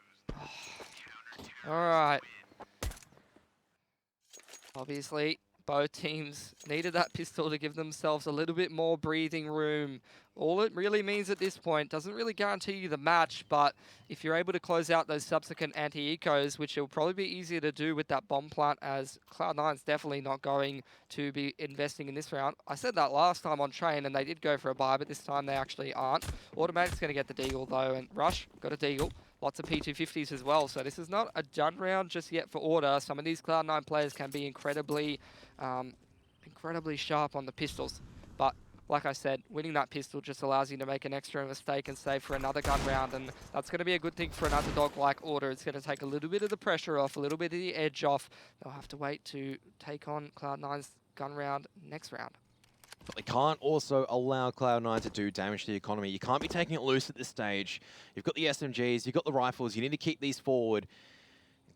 All right. Obviously, both teams needed that pistol to give themselves a little bit more breathing room. All it really means at this point, doesn't really guarantee you the match, but if you're able to close out those subsequent anti-ecos, which will probably be easier to do with that bomb plant, as Cloud9's definitely not going to be investing in this round. I said that last time on Train, and they did go for a buy, but this time they actually aren't. Automatic's going to get the deagle, though, and Rush got a deagle. Lots of P250s as well, so this is not a done round just yet for Order. Some of these Cloud9 players can be incredibly sharp on the pistols, but like I said, winning that pistol just allows you to make an extra mistake and save for another gun round, and that's going to be a good thing for an underdog like Order. It's going to take a little bit of the pressure off, a little bit of the edge off. They'll have to wait to take on Cloud9's gun round next round. But they can't also allow Cloud9 to do damage to the economy. You can't be taking it loose at this stage. You've got the SMGs, you've got the rifles, you need to keep these forward.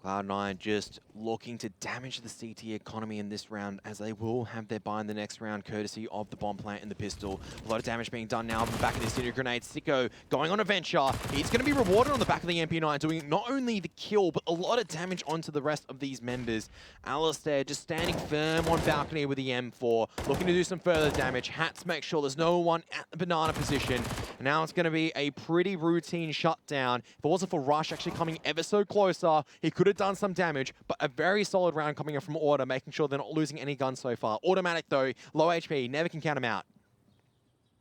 Cloud9 just looking to damage the CT economy in this round, as they will have their buy in the next round, courtesy of the bomb plant and the pistol. A lot of damage being done now on the back of the incendiary grenade. Sicko going on a venture. He's going to be rewarded on the back of the MP9, doing not only the kill, but a lot of damage onto the rest of these members. Alistair just standing firm on balcony with the M4, looking to do some further damage. Hats make sure there's no one at the banana position. And now it's going to be a pretty routine shutdown. If it wasn't for Rush actually coming ever so closer, he could have done some damage, but a very solid round coming in from Order, making sure they're not losing any guns so far. Automatic though, low HP, never can count him out.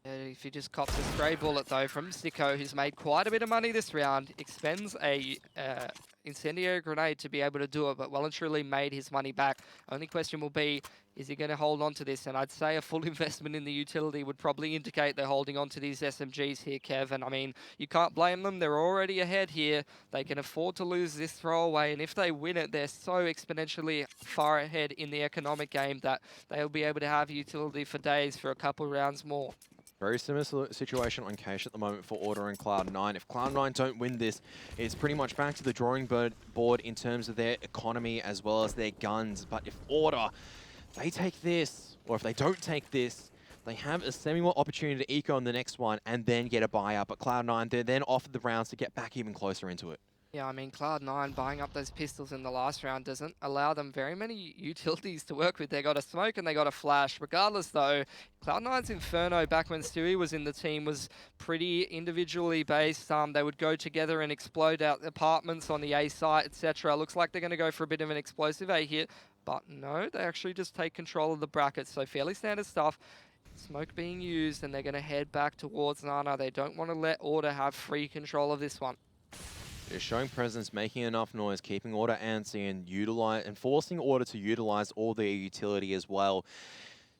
If he just cops a stray bullet though from Sicko, who's made quite a bit of money this round, expends a incendiary grenade to be able to do it, but well and truly made his money back. Only question will be, is he going to hold on to this? And I'd say a full investment in the utility would probably indicate they're holding on to these SMGs here, Kev. And I mean, you can't blame them. They're already ahead here. They can afford to lose this throwaway. And if they win it, they're so exponentially far ahead in the economic game that they'll be able to have utility for days for a couple rounds more. Very similar situation on Cache at the moment for Order and Cloud9. If Cloud9 don't win this, it's pretty much back to the drawing board in terms of their economy as well as their guns. But if Order, they take this, or if they don't take this, they have a semi-more opportunity to eco in the next one and then get a buyout. But Cloud9, they're then offered the rounds to get back even closer into it. Yeah, I mean, Cloud9 buying up those pistols in the last round doesn't allow them very many utilities to work with. They got a smoke and they got a flash. Regardless, though, Cloud9's Inferno, back when Stewie was in the team, was pretty individually based. They would go together and explode out apartments on the A site, etc. Looks like they're going to go for a bit of an explosive A hit, but no, they actually just take control of the brackets. So fairly standard stuff. Smoke being used, and they're going to head back towards Nana. They don't want to let Order have free control of this one. Just showing presence, making enough noise, keeping Order antsy, and forcing Order to utilize all their utility as well.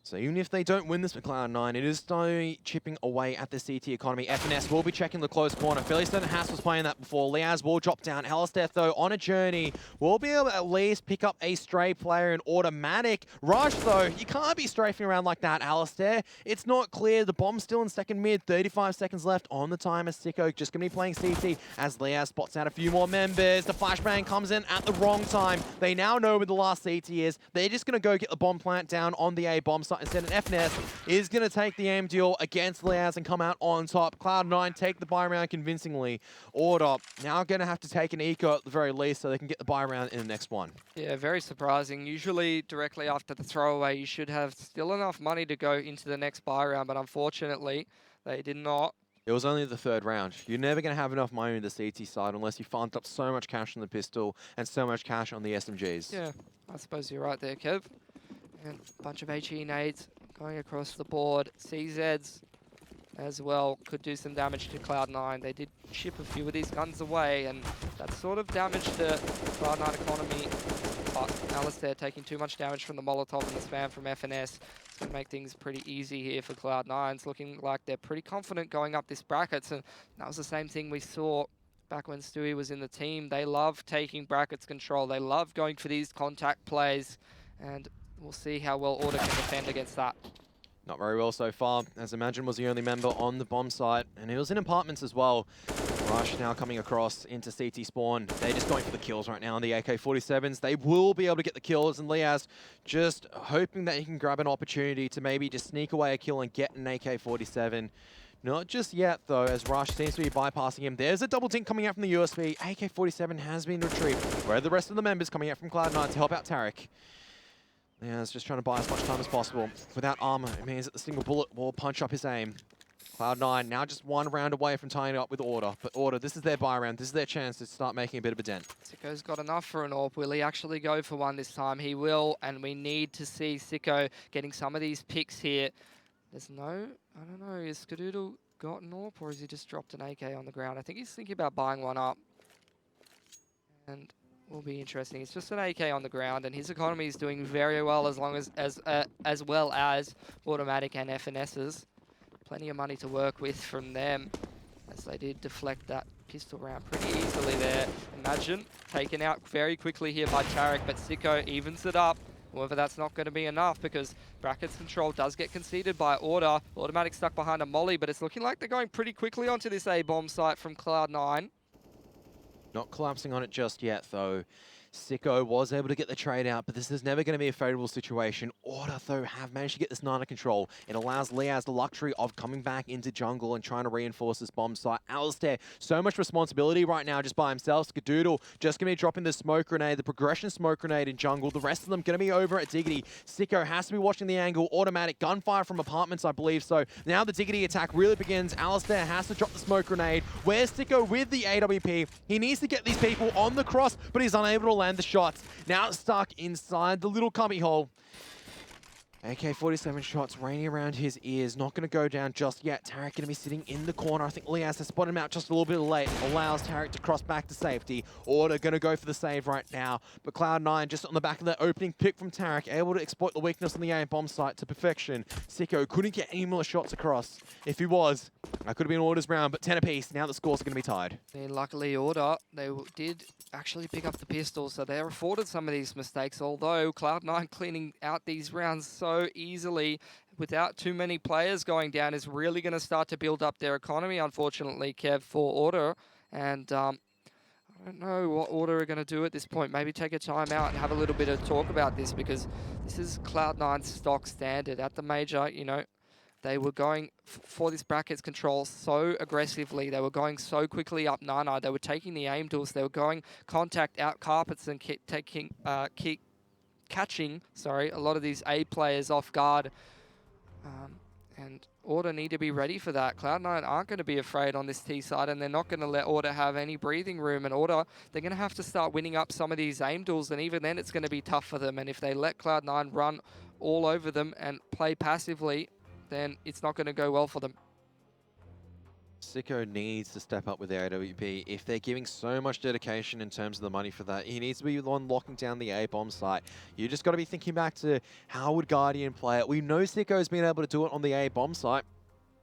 So even if they don't win this for Cloud9, it is slowly chipping away at the CT economy. FNS will be checking the close corner. Fairly certain Haas was playing that before. Liaz will drop down. Alistair, though, on a journey, will be able to at least pick up a stray player in automatic. Rush, though, you can't be strafing around like that, Alistair. It's not clear. The bomb's still in second mid. 35 seconds left on the timer. Sicko just going to be playing CT as Liaz spots out a few more members. The flashbang comes in at the wrong time. They now know where the last CT is. They're just going to go get the bomb plant down on the A bomb site instead. And FNS is going to take the aim deal against Liaz and come out on top. Cloud9 take the buy round convincingly. Order now going to have to take an eco at the very least so they can get the buy round in the next one. Yeah, very surprising. Usually directly after the throwaway, you should have still enough money to go into the next buy round, but unfortunately, they did not. It was only the third round. You're never going to have enough money in the CT side unless you farmed up so much cash on the pistol and so much cash on the SMGs. Yeah, I suppose you're right there, Kev. And a bunch of HE nades going across the board. CZs as well could do some damage to Cloud9. They did ship a few of these guns away, and that sort of damaged the Cloud9 economy. But Alistair taking too much damage from the Molotov and the spam from FNS. It's going to make things pretty easy here for Cloud9. It's looking like they're pretty confident going up this brackets, and that was the same thing we saw back when Stewie was in the team. They love taking brackets control. They love going for these contact plays, and we'll see how well Order can defend against that. Not very well so far, as Imagine was the only member on the bomb site, and it was in apartments as well. Rush now coming across into CT spawn. They're just going for the kills right now on the AK-47s. They will be able to get the kills, and Liaz just hoping that he can grab an opportunity to maybe just sneak away a kill and get an AK-47. Not just yet, though, as Rush seems to be bypassing him. There's a double dink coming out from the USB. AK-47 has been retrieved. Where are the rest of the members coming out from Cloud9 to help out Tarek? Yeah, it's just trying to buy as much time as possible. Without armor, it means that the single bullet will punch up his aim. Cloud9 now just one round away from tying it up with Order. But Order, this is their buy round. This is their chance to start making a bit of a dent. Sicko's got enough for an AWP. Will he actually go for one this time? He will, and we need to see Sicko getting some of these picks here. There's no, I don't know, is Skadoodle got an AWP, or has he just dropped an AK on the ground? I think he's thinking about buying one up. And will be interesting. It's just an AK on the ground, and his economy is doing very well as well as automatic and FNSs. Plenty of money to work with from them, as they did deflect that pistol round pretty easily there. Imagine taken out very quickly here by Tarek, but Sicko evens it up. However, that's not going to be enough because brackets control does get conceded by Order. Automatic stuck behind a molly, but it's looking like they're going pretty quickly onto this A-bomb site from Cloud9. Not collapsing on it just yet, though. Sicko was able to get the trade out, but this is never going to be a favorable situation. Order, though, have managed to get this Nana control. It allows Liaz the luxury of coming back into jungle and trying to reinforce this bomb site. Alistair, so much responsibility right now just by himself. Skadoodle just going to be dropping the smoke grenade, the progression smoke grenade in jungle. The rest of them going to be over at Diggity. Sicko has to be watching the angle. Automatic gunfire from apartments, I believe. So now the Diggity attack really begins. Alistair has to drop the smoke grenade. Where's Sicko with the AWP? He needs to get these people on the cross, but he's unable to land the shots. Now stuck inside the little cubby hole. AK-47 shots raining around his ears. Not going to go down just yet. Tarek going to be sitting in the corner. I think Liaz has spotted him out just a little bit late. Allows Tarek to cross back to safety. Order going to go for the save right now. But Cloud9 just on the back of that opening pick from Tarek, able to exploit the weakness on the A bomb site to perfection. Sicko couldn't get any more shots across. If he was, that could have been Order's round, but 10 apiece. Now the scores are going to be tied. And luckily Order, they did actually pick up the pistol, so they're afforded some of these mistakes, although Cloud9 cleaning out these rounds so easily without too many players going down is really going to start to build up their economy, unfortunately, Kev, for Order. And I don't know what Order are going to do at this point. Maybe take a time out and have a little bit of talk about this, because this is Cloud9's stock standard. At the major, you know, they were going for this brackets control so aggressively. They were going so quickly up Nana. They were taking the aim tools. They were going contact out carpets and catching a lot of these A players off guard. And Order need to be ready for that. Cloud9 aren't going to be afraid on this T side, and they're not going to let Order have any breathing room. And Order, they're going to have to start winning up some of these aim duels, and even then it's going to be tough for them. And if they let Cloud9 run all over them and play passively, then it's not going to go well for them. Sicko needs to step up with their AWP. If they're giving so much dedication in terms of the money for that, he needs to be the one locking down the A bomb site. You just got to be thinking back to how would Guardian play it. We know Sicko's been able to do it on the A bomb site.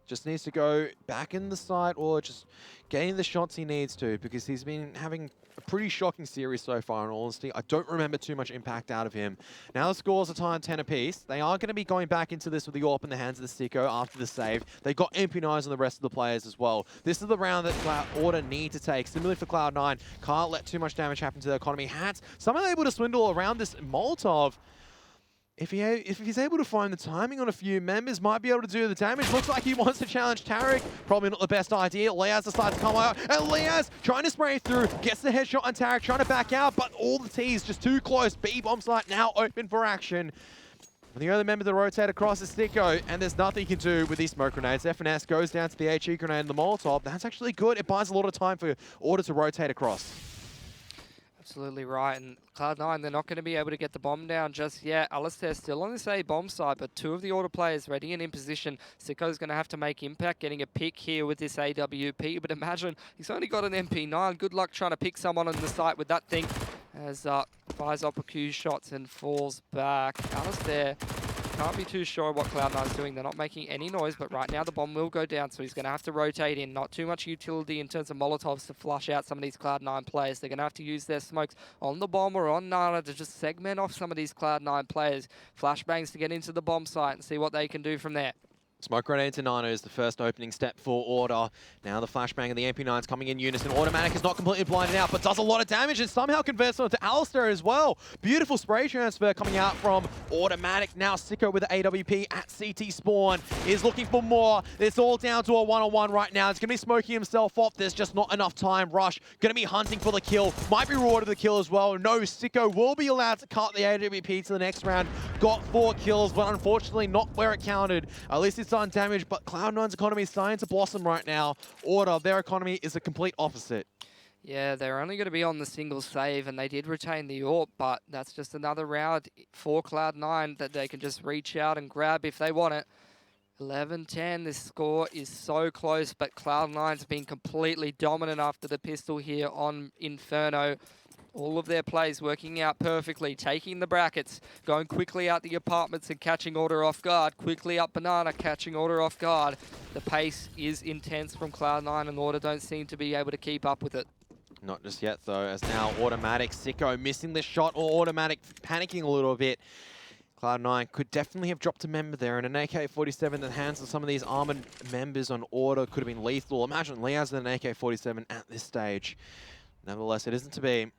Just needs to go back in the site or just getting the shots he needs to, because he's been having a pretty shocking series so far, in all honesty. I don't remember too much impact out of him. Now the scores are tied 10 apiece. They are going to be going back into this with the AWP in the hands of the Sicko after the save. They've got MP9s on the rest of the players as well. This is the round that Cloud Order need to take. Similarly for Cloud9, can't let too much damage happen to their economy. Hats, someone able to swindle around this Molotov. If he's able to find the timing on a few members, might be able to do the damage. Looks like he wants to challenge Tarek. Probably not the best idea. Leaz decides to come out. And Leaz trying to spray through. Gets the headshot on Tarek, trying to back out. But all the T's just too close. B-bomb site now open for action. And the only member to rotate across is Sicko. And there's nothing he can do with these smoke grenades. FNS goes down to the HE grenade and the Molotov. That's actually good. It buys a lot of time for Order to rotate across. Absolutely right, and Cloud9, they're not going to be able to get the bomb down just yet. Alistair's still on this A bomb side, but two of the Order players ready and in position. Sicko's going to have to make impact, getting a pick here with this AWP, but imagine he's only got an MP9. Good luck trying to pick someone on the site with that thing, as fires up a few shots and falls back. Alistair can't be too sure what Cloud9's doing. They're not making any noise, but right now the bomb will go down, so he's going to have to rotate in. Not too much utility in terms of Molotovs to flush out some of these Cloud9 players. They're going to have to use their smokes on the bomb or on Nana to just segment off some of these Cloud9 players. Flashbangs to get into the bomb site and see what they can do from there. Smoke grenade to Nano is the first opening step for Order. Now the flashbang and the MP9's coming in unison. Automatic is not completely blinded out, but does a lot of damage and somehow converts onto Alistair as well. Beautiful spray transfer coming out from Automatic. Now Sicko with the AWP at CT spawn is looking for more. It's all down to a one-on-one right now. It's going to be smoking himself off. There's just not enough time. Rush going to be hunting for the kill. Might be rewarded the kill as well. No, Sicko will be allowed to cut the AWP to the next round. Got 4 kills, but unfortunately not where it counted. At least it's done damage, but Cloud9's economy is starting to blossom right now. Order, their economy is a complete opposite. Yeah, they're only going to be on the single save, and they did retain the AWP, but that's just another round for Cloud9 that they can just reach out and grab if they want it. 11-10, this score is so close, but Cloud9's been completely dominant after the pistol here on Inferno. All of their plays working out perfectly, taking the brackets, going quickly out the apartments and catching Order off guard, quickly up Banana, catching Order off guard. The pace is intense from Cloud9 and Order don't seem to be able to keep up with it. Not just yet though, as now Automatic, Sicko missing the shot, or Automatic panicking a little bit. Cloud9 could definitely have dropped a member there, and an AK-47 in the hands of some of these armored members on Order could have been lethal. Imagine Leaz with an AK-47 at this stage. Nevertheless, it isn't to be.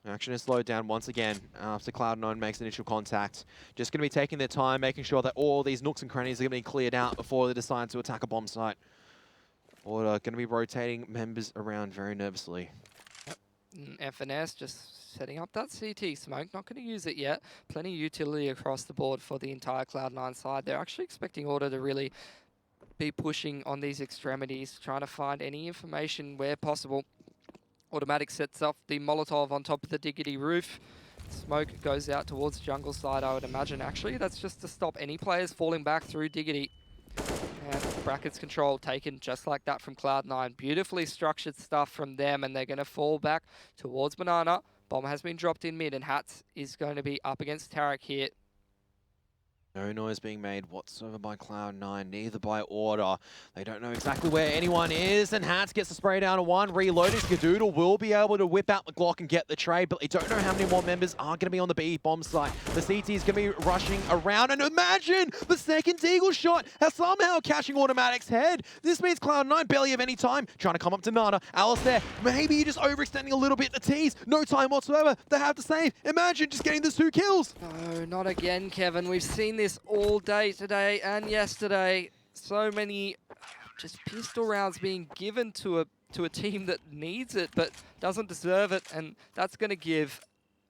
Action is slowed down once again after Cloud9 makes initial contact. Just going to be taking their time, making sure that all these nooks and crannies are going to be cleared out before they decide to attack a bomb site. Order going to be rotating members around very nervously. FNS just setting up that CT smoke, not going to use it yet. Plenty of utility across the board for the entire Cloud9 side. They're actually expecting Order to really be pushing on these extremities, trying to find any information where possible. Automatic sets up the Molotov on top of the Diggity roof. Smoke goes out towards jungle side, I would imagine. Actually, that's just to stop any players falling back through Diggity. And brackets control taken just like that from Cloud9. Beautifully structured stuff from them, and they're going to fall back towards Banana. Bomb has been dropped in mid, and Hats is going to be up against Tarek here. No noise being made whatsoever by Cloud9, neither by Order. They don't know exactly where anyone is, and Hats gets the spray down to 1. Reloading, Skadoodle will be able to whip out the Glock and get the trade, but they don't know how many more members are going to be on the B bomb site. The CT is going to be rushing around, and imagine the second Deagle shot has somehow catching Automatic's head. This means Cloud9 barely have any time, trying to come up to Nana. Alistair, maybe you're just overextending a little bit the T's. No time whatsoever. They have to save. Imagine just getting those 2 kills. No, not again, Kevin. We've seen this all day today and yesterday. So many just pistol rounds being given to a team that needs it but doesn't deserve it, and that's going to give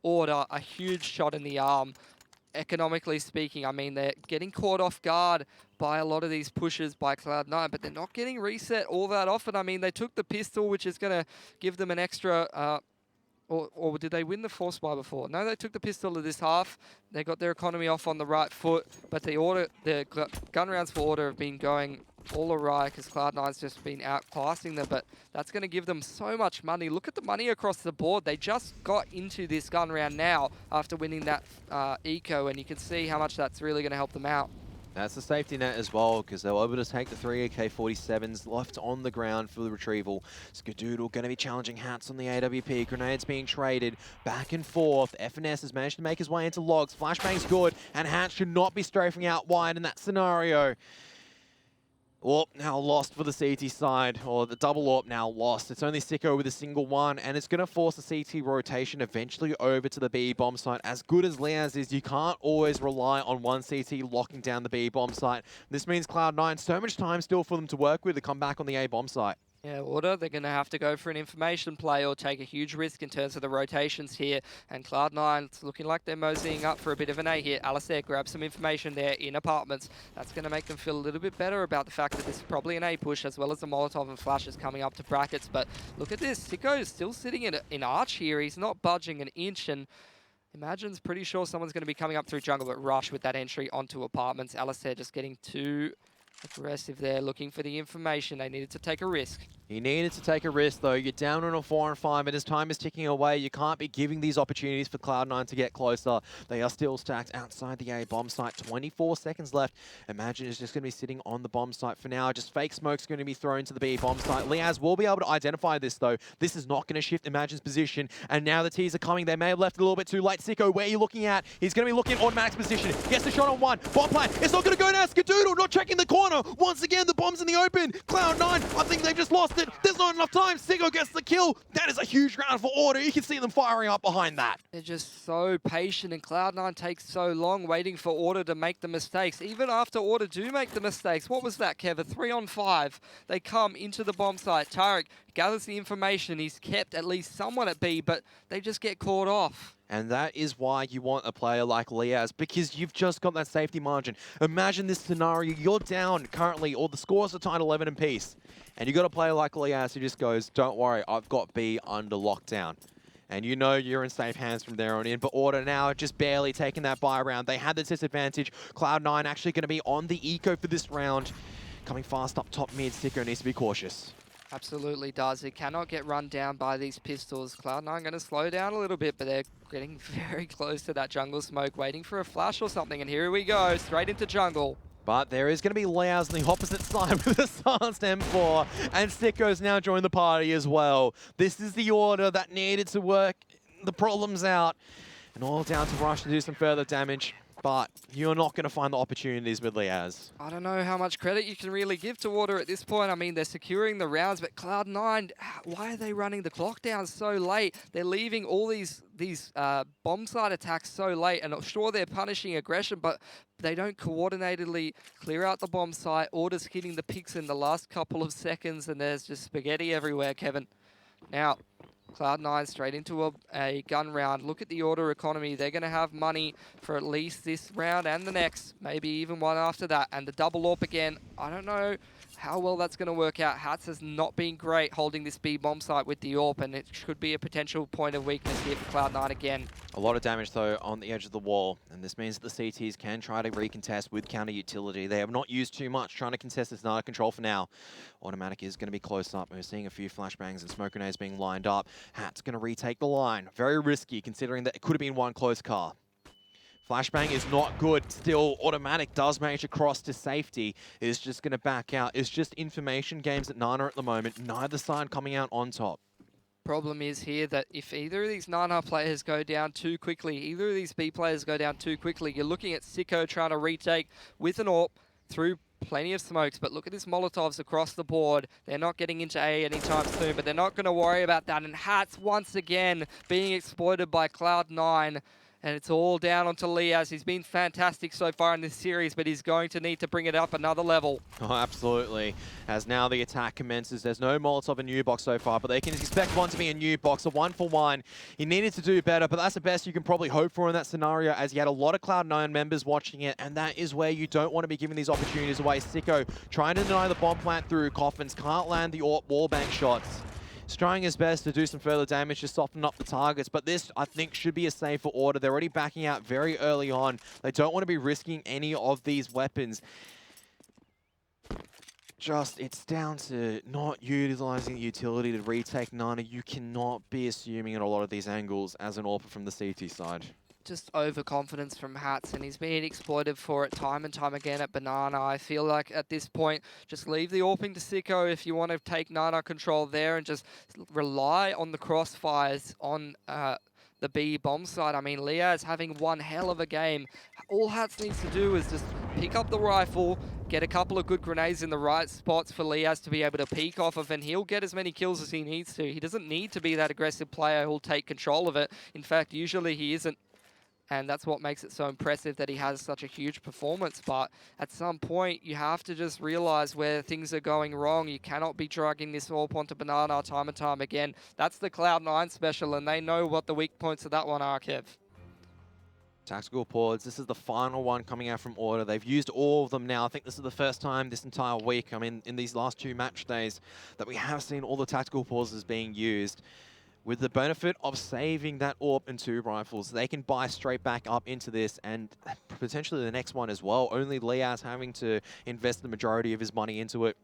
Order a huge shot in the arm. Economically speaking, I mean, they're getting caught off guard by a lot of these pushes by Cloud9, but they're not getting reset all that often. I mean, they took the pistol, which is going to give them an extra Or did they win the force buy before? No, they took the pistol of this half. They got their economy off on the right foot, but the gun rounds for Order have been going all awry because Cloud9's just been outclassing them, but that's going to give them so much money. Look at the money across the board. They just got into this gun round now after winning that eco, and you can see how much that's really going to help them out. That's the safety net as well, because they were able to take the 3 AK-47s left on the ground for the retrieval. Skadoodle going to be challenging Hats on the AWP. Grenades being traded back and forth. FNS has managed to make his way into logs. Flashbang's good, and Hats should not be strafing out wide in that scenario. AWP now lost for the CT side, or the double AWP now lost. It's only Sicko with a single one, and it's going to force the CT rotation eventually over to the B bomb site. As good as Liaz is, you can't always rely on one CT locking down the B bomb site. This means Cloud9, so much time still for them to work with to come back on the A bomb site. Yeah, Order, they're going to have to go for an information play or take a huge risk in terms of the rotations here. And Cloud9, it's looking like they're moseying up for a bit of an A here. Alistair grabs some information there in apartments. That's going to make them feel a little bit better about the fact that this is probably an A push, as well as the Molotov and flashes coming up to brackets. But look at this, Sicko is still sitting in arch here. He's not budging an inch, and Imagine's pretty sure someone's going to be coming up through jungle, but Rush with that entry onto apartments. Alistair just getting too aggressive there, looking for the information. They needed to take a risk. He needed to take a risk, though. You're down on a 4 and 5, and as time is ticking away, you can't be giving these opportunities for Cloud9 to get closer. They are still stacked outside the A bomb site. 24 seconds left. Imagine is just going to be sitting on the bomb site for now. Just fake smoke's going to be thrown to the B bomb site. Liaz will be able to identify this, though. This is not going to shift Imagine's position, and now the T's are coming. They may have left a little bit too late. Sicko, where are you looking at? He's going to be looking at automatic position. Gets the shot on one. Bomb plant. It's not going to go now. Skadoodle not checking the corner. Once again, the bomb's in the open. Cloud9, I think they've just lost it. There's not enough time. Sicko gets the kill. That is a huge round for Order. You can see them firing up behind that. They're just so patient, and Cloud9 takes so long waiting for Order to make the mistakes. Even after Order do make the mistakes, what was that, Kev? A 3 on 5. They come into the bomb site. Tarek gathers the information. He's kept at least someone at B, but they just get caught off. And that is why you want a player like Liaz, because you've just got that safety margin. Imagine this scenario, you're down currently, or the scores are tied 11 apiece, and you've got a player like Liaz who just goes, don't worry, I've got B under lockdown. And you know you're in safe hands from there on in, but Order now just barely taking that buy round. They had the disadvantage. Cloud9 actually going to be on the eco for this round. Coming fast up top mid, Sicko needs to be cautious. Absolutely does. It cannot get run down by these pistols. Cloud9 going to slow down a little bit, but they're getting very close to that jungle smoke, waiting for a flash or something. And here we go, straight into jungle. But there is going to be Liaz on the opposite side with a silenced M4, and Sicko's now joined the party as well. This is the Order that needed to work the problems out, and all down to Rush to do some further damage. But you're not going to find the opportunities with Liaz. I don't know how much credit you can really give to Order at this point. I mean, they're securing the rounds, but Cloud9, why are they running the clock down so late? They're leaving all these bomb site attacks so late, and I'm sure they're punishing aggression, but they don't coordinatedly clear out the bomb site. Order's hitting the picks in the last couple of seconds, and there's just spaghetti everywhere, Kevin. Now, Cloud9 straight into a gun round. Look at the Order economy. They're going to have money for at least this round and the next, maybe even one after that. And the double AWP again. I don't know how well that's going to work out. Hats has not been great holding this B bomb site with the AWP, and it could be a potential point of weakness here for Cloud9 again. A lot of damage, though, on the edge of the wall, and this means that the CTs can try to recontest with counter utility. They have not used too much trying to contest this Nada control for now. Automatic is going to be close up. We're seeing a few flashbangs and smoke grenades being lined up. Hat's going to retake the line. Very risky, considering that it could have been one close car. Flashbang is not good. Still, Automatic does manage to cross to safety. Is just going to back out. It's just information games at Nana at the moment. Neither side coming out on top. Problem is here that if either of these Nana players go down too quickly, either of these B players go down too quickly, you're looking at Sicko trying to retake with an AWP through plenty of smokes, but look at this Molotovs across the board. They're not getting into A anytime soon, but they're not going to worry about that. And Hats once again being exploited by Cloud9. And it's all down onto Liaz. He's been fantastic so far in this series, but he's going to need to bring it up another level. Oh, absolutely. As now the attack commences, there's no Molotov in new box so far, but they can expect one to be a new box, a 1-for-1. He needed to do better, but that's the best you can probably hope for in that scenario, as you had a lot of Cloud9 members watching it, and that is where you don't want to be giving these opportunities away. Sicko trying to deny the bomb plant through coffins, can't land the AWP wallbang shots. He's trying his best to do some further damage to soften up the targets, but this, I think, should be a safer Order. They're already backing out very early on. They don't want to be risking any of these weapons. it's down to not utilizing the utility to retake Nana. You cannot be assuming in a lot of these angles as an AWPer from the CT side. Just overconfidence from Hats, and he's being exploited for it time and time again at Banana. I feel like at this point, just leave the AWPing to Sicko if you want to take Nana control there and just rely on the crossfires on the B bomb side. I mean, Liaz having one hell of a game. All Hats needs to do is just pick up the rifle, get a couple of good grenades in the right spots for Liaz to be able to peek off of, and he'll get as many kills as he needs to. He doesn't need to be that aggressive player who'll take control of it. In fact, usually he isn't. And that's what makes it so impressive that he has such a huge performance. But at some point, you have to just realize where things are going wrong. You cannot be dragging this AWP onto Banana time and time again. That's the Cloud9 special, and they know what the weak points of that one are, Kev. Tactical pause. This is the final one coming out from Order. They've used all of them now. I think this is the first time this entire week, I mean, in these last 2 match days, that we have seen all the tactical pauses being used. With the benefit of saving that AWP and 2 rifles, they can buy straight back up into this and potentially the next one as well. Only Liaz having to invest the majority of his money into it.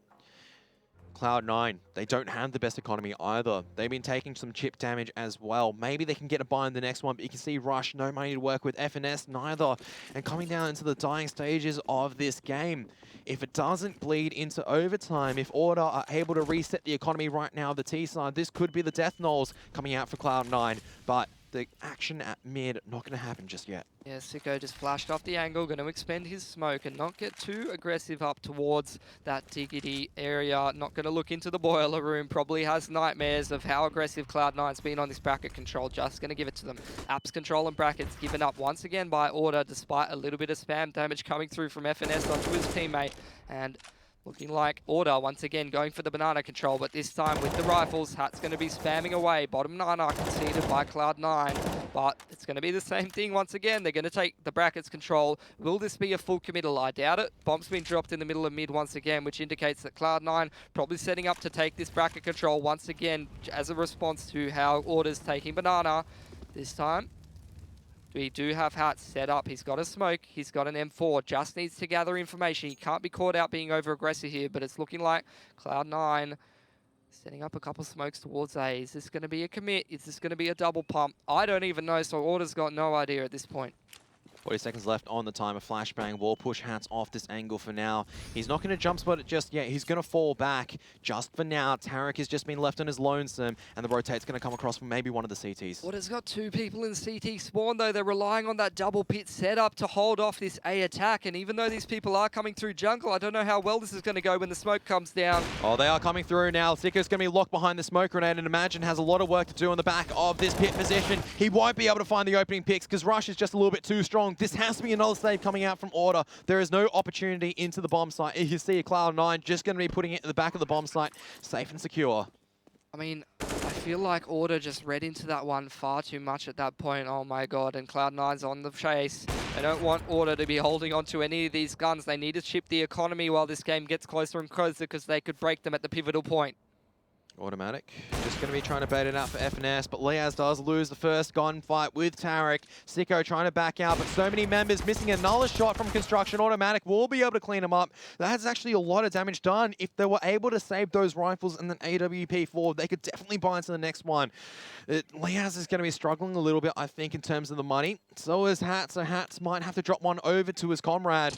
Cloud9, they don't have the best economy either. They've been taking some chip damage as well. Maybe they can get a buy in the next one, but you can see Rush, no money to work with. FNS, neither. And coming down into the dying stages of this game. If it doesn't bleed into overtime, if Order are able to reset the economy right now, the T side, this could be the death knolls coming out for Cloud9. But the action at mid, not going to happen just yet. Yeah, Sicko just flashed off the angle, going to expend his smoke and not get too aggressive up towards that diggity area. Not going to look into the boiler room. Probably has nightmares of how aggressive Cloud9's been on this bracket control. Just going to give it to them. Apps control and brackets given up once again by Order, despite a little bit of spam damage coming through from FNS onto his teammate. And looking like Order once again going for the banana control, but this time with the rifles, Hat's going to be spamming away. Bottom 9 are conceded by Cloud9, but it's going to be the same thing once again. They're going to take the brackets control. Will this be a full committal? I doubt it. Bomb's been dropped in the middle of mid once again, which indicates that Cloud9 probably setting up to take this bracket control once again as a response to how Order's taking banana. This time, we do have Hat set up. He's got a smoke. He's got an M4. Just needs to gather information. He can't be caught out being over-aggressive here, but it's looking like Cloud9 setting up a couple smokes towards A. Is this going to be a commit? Is this going to be a double pump? I don't even know, so Order's got no idea at this point. 40 seconds left on the timer. Flashbang, wall push, Hats off this angle for now. He's not going to jump spot it just yet. He's going to fall back just for now. Tarek has just been left on his lonesome, and the rotate's going to come across from maybe one of the CTs. Order's got 2 people in CT spawn, though. They're relying on that double pit setup to hold off this A attack, and even though these people are coming through jungle, I don't know how well this is going to go when the smoke comes down. Oh, they are coming through now. Sicko's going to be locked behind the smoke grenade, and Imagine has a lot of work to do on the back of this pit position. He won't be able to find the opening picks because Rush is just a little bit too strong. This has to be another save coming out from Order. There is no opportunity into the bomb site. You see a Cloud9 just going to be putting it at the back of the bomb site, safe and secure. I mean, I feel like Order just read into that one far too much at that point. Oh my god, and Cloud9's on the chase. They don't want Order to be holding on to any of these guns. They need to chip the economy while this game gets closer and closer because they could break them at the pivotal point. Automatic. Just going to be trying to bait it out for FNS, but Liaz does lose the first gunfight with Tarek. Sicko trying to back out, but so many members missing another shot from Construction. Automatic will be able to clean them up. That's actually a lot of damage done. If they were able to save those rifles and then AWP forward, they could definitely buy into the next one. Liaz is going to be struggling a little bit, I think, in terms of the money. So is Hats, so Hats might have to drop one over to his comrade.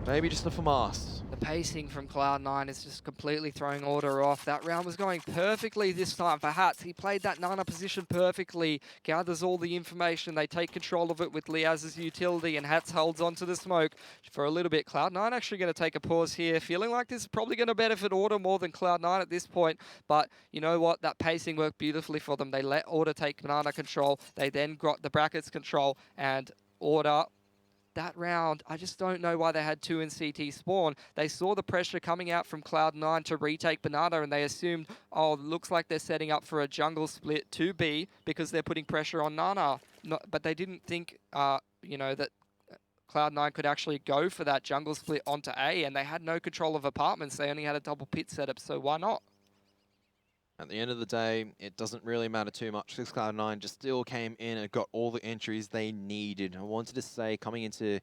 Maybe just a FAMAS. The pacing from Cloud9 is just completely throwing Order off. That round was going perfectly this time for Hats. He played that Nana position perfectly, gathers all the information. They take control of it with Liaz's utility, and Hats holds onto the smoke for a little bit. Cloud9 actually going to take a pause here, feeling like this is probably going to benefit Order more than Cloud9 at this point. But you know what? That pacing worked beautifully for them. They let Order take banana control. They then got the brackets control, and Order... That round, I just don't know why they had 2 in CT spawn. They saw the pressure coming out from Cloud9 to retake Banana, and they assumed, oh, looks like they're setting up for a jungle split to B because they're putting pressure on Nana. But they didn't think, you know, that Cloud9 could actually go for that jungle split onto A, and they had no control of apartments. They only had a double pit setup, so why not? At the end of the day, it doesn't really matter too much. Cloud9 just still came in and got all the entries they needed. I wanted to say, coming into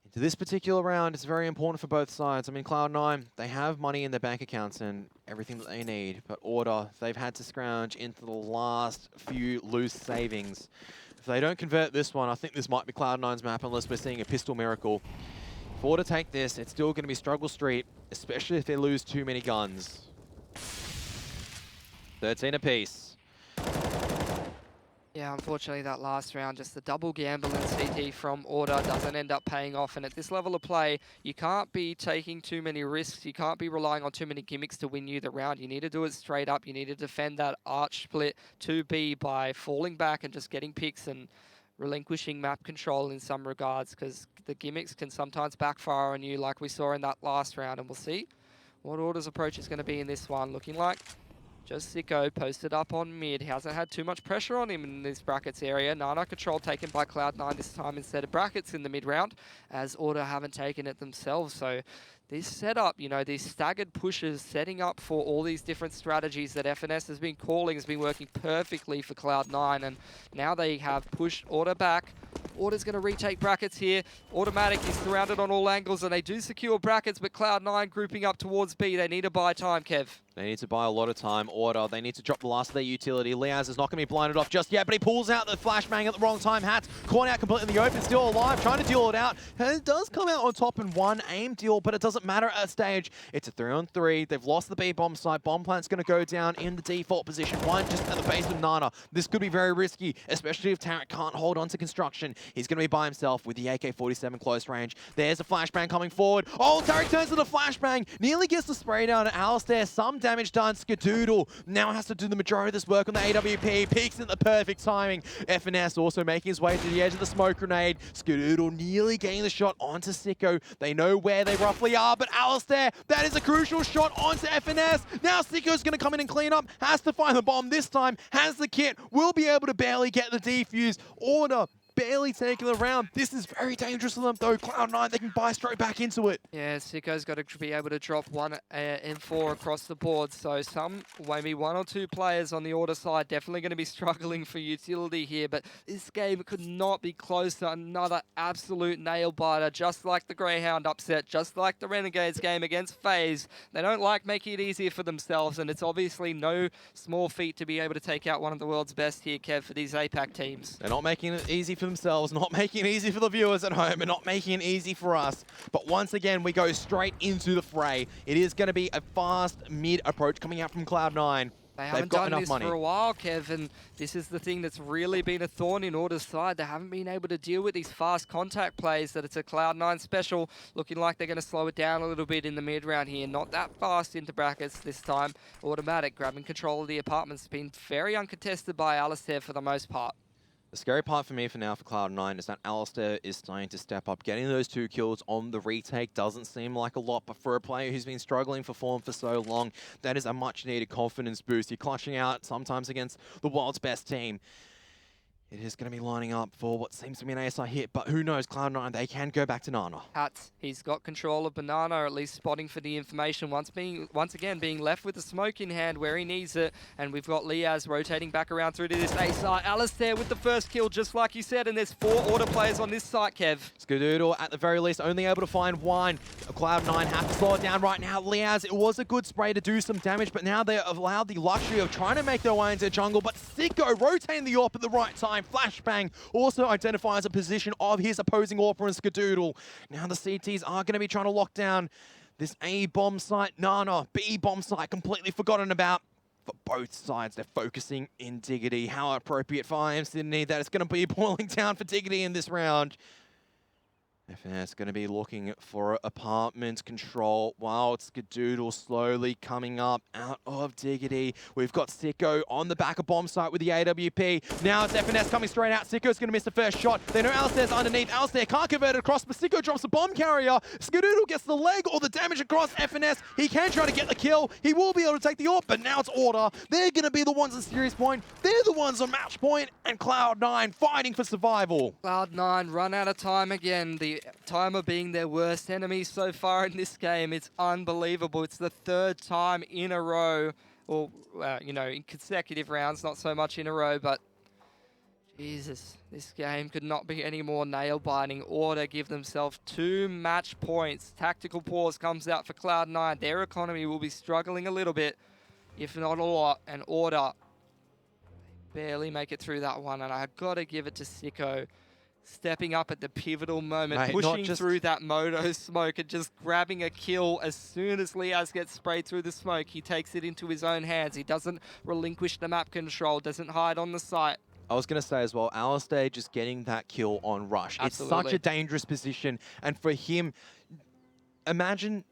Into this particular round, it's very important for both sides. I mean, Cloud9, they have money in their bank accounts and everything that they need, but Order, they've had to scrounge into the last few loose savings. If they don't convert this one, I think this might be Cloud9's map unless we're seeing a pistol miracle. If Order take this, it's still going to be struggle street, especially if they lose too many guns. 13 apiece. Yeah, unfortunately that last round, just the double gamble in CT from Order doesn't end up paying off. And at this level of play, you can't be taking too many risks. You can't be relying on too many gimmicks to win you the round. You need to do it straight up. You need to defend that arch split 2B by falling back and just getting picks and relinquishing map control in some regards, because the gimmicks can sometimes backfire on you like we saw in that last round. And we'll see what Order's approach is going to be in this one. Looking like just Sicko posted up on mid. He hasn't had too much pressure on him in this brackets area. Nana control taken by Cloud9 this time instead of brackets in the mid round, as Order haven't taken it themselves. So this setup, you know, these staggered pushes, setting up for all these different strategies that FNS has been calling, has been working perfectly for Cloud9. And now they have pushed Order back. Order's going to retake brackets here. Automatic is surrounded on all angles, and they do secure brackets, but Cloud9 grouping up towards B. They need to buy time, Kev. They need to buy a lot of time. Order, they need to drop the last of their utility. Liaz is not going to be blinded off just yet, but he pulls out the flashbang at the wrong time. Hats caught out completely in the open, still alive, trying to deal it out. And it does come out on top in one aim deal, but it doesn't matter at a stage. It's a 3-on-3. They've lost the B bomb site. Bomb plant's going to go down in the default position. One just at the base of Nana. This could be very risky, especially if Tarek can't hold on to construction. He's going to be by himself with the AK-47 close range. There's a flashbang coming forward. Oh, Tarek turns to the flashbang. Nearly gets the spray down at Alistair. Some damage done. Skadoodle now has to do the majority of this work on the AWP. Peeks at the perfect timing. FNS also making his way to the edge of the smoke grenade. Skadoodle nearly getting the shot onto Sicko. They know where they roughly are, but Alistair, that is a crucial shot onto FNS. Now Sicko's going to come in and clean up. Has to find the bomb this time. Has the kit. Will be able to barely get the defuse. Order barely taking the round. This is very dangerous for them, though. Cloud9, they can buy straight back into it. Yeah, Sicko's got to be able to drop one M4 across the board. So maybe one or two players on the Order side definitely going to be struggling for utility here. But this game could not be close to another absolute nail-biter, just like the Greyhound upset, just like the Renegades game against FaZe. They don't like making it easier for themselves, and it's obviously no small feat to be able to take out one of the world's best here, Kev, for these APAC teams. They're not making it easy for themselves, not making it easy for the viewers at home, and not making it easy for us. But once again, we go straight into the fray. It is going to be a fast mid approach coming out from Cloud9. They haven't done this for a while, Kev, and this is the thing that's really been a thorn in Order's side. They haven't been able to deal with these fast contact plays that it's a Cloud9 special. Looking like they're going to slow it down a little bit in the mid-round here. Not that fast into brackets this time. Automatic grabbing control of the apartment's been very uncontested by Alistair for the most part. The scary part for me for now for Cloud9 is that Alistair is starting to step up. Getting those 2 kills on the retake doesn't seem like a lot, but for a player who's been struggling for form for so long, that is a much-needed confidence boost. You're clutching out sometimes against the world's best team. It is going to be lining up for what seems to be an ASI hit, but who knows, Cloud9, they can go back to Nana. Hats, he's got control of Banana, or at least spotting for the information, once again being left with the smoke in hand where he needs it, and we've got Liaz rotating back around through to this ASI. Alistair with the first kill, just like you said, and there's 4 Order players on this site, Kev. Skadoodle, at the very least, only able to find one. Cloud9 have to slow it down right now. Liaz, it was a good spray to do some damage, but now they're allowed the luxury of trying to make their way into jungle, but Sicko rotating the AWP at the right time. Flashbang also identifies a position of his opposing AWPer and Skadoodle. Now the CTs are going to be trying to lock down this A bomb site. Nana, B bomb site completely forgotten about. For both sides, they're focusing in Diggity. How appropriate for IEM Sydney that it's going to be boiling down for Diggity in this round. FNS going to be looking for apartment control while it's Skadoodle slowly coming up out of Diggity. We've got Sicko on the back of bomb site with the AWP. Now it's FNS coming straight out. Sicko's going to miss the first shot. They know Alistair's underneath. Alistair can't convert it across, but Sicko drops the bomb carrier. Skadoodle gets the leg or the damage across FNS. He can try to get the kill. He will be able to take the AWP, but now it's Order. They're going to be the ones on serious point. They're the ones on match point, and Cloud9 fighting for survival. Cloud9 run out of time again. The timer being their worst enemy so far in this game. It's unbelievable. It's the 3rd time in a row, or you know, in consecutive rounds, not so much in a row, but Jesus, this game could not be any more nail-biting. Order give themselves 2 match points. Tactical pause comes out for Cloud9. Their economy will be struggling a little bit, if not a lot, and Order barely make it through that one. And I've got to give it to Sicko, stepping up at the pivotal moment, Mate, pushing through that moto smoke and just grabbing a kill as soon as Liaz gets sprayed through the smoke. He takes it into his own hands. He doesn't relinquish the map control, doesn't hide on the site. I was going to say as well, Alistair just getting that kill on Rush. Absolutely. It's such a dangerous position. And for him, imagine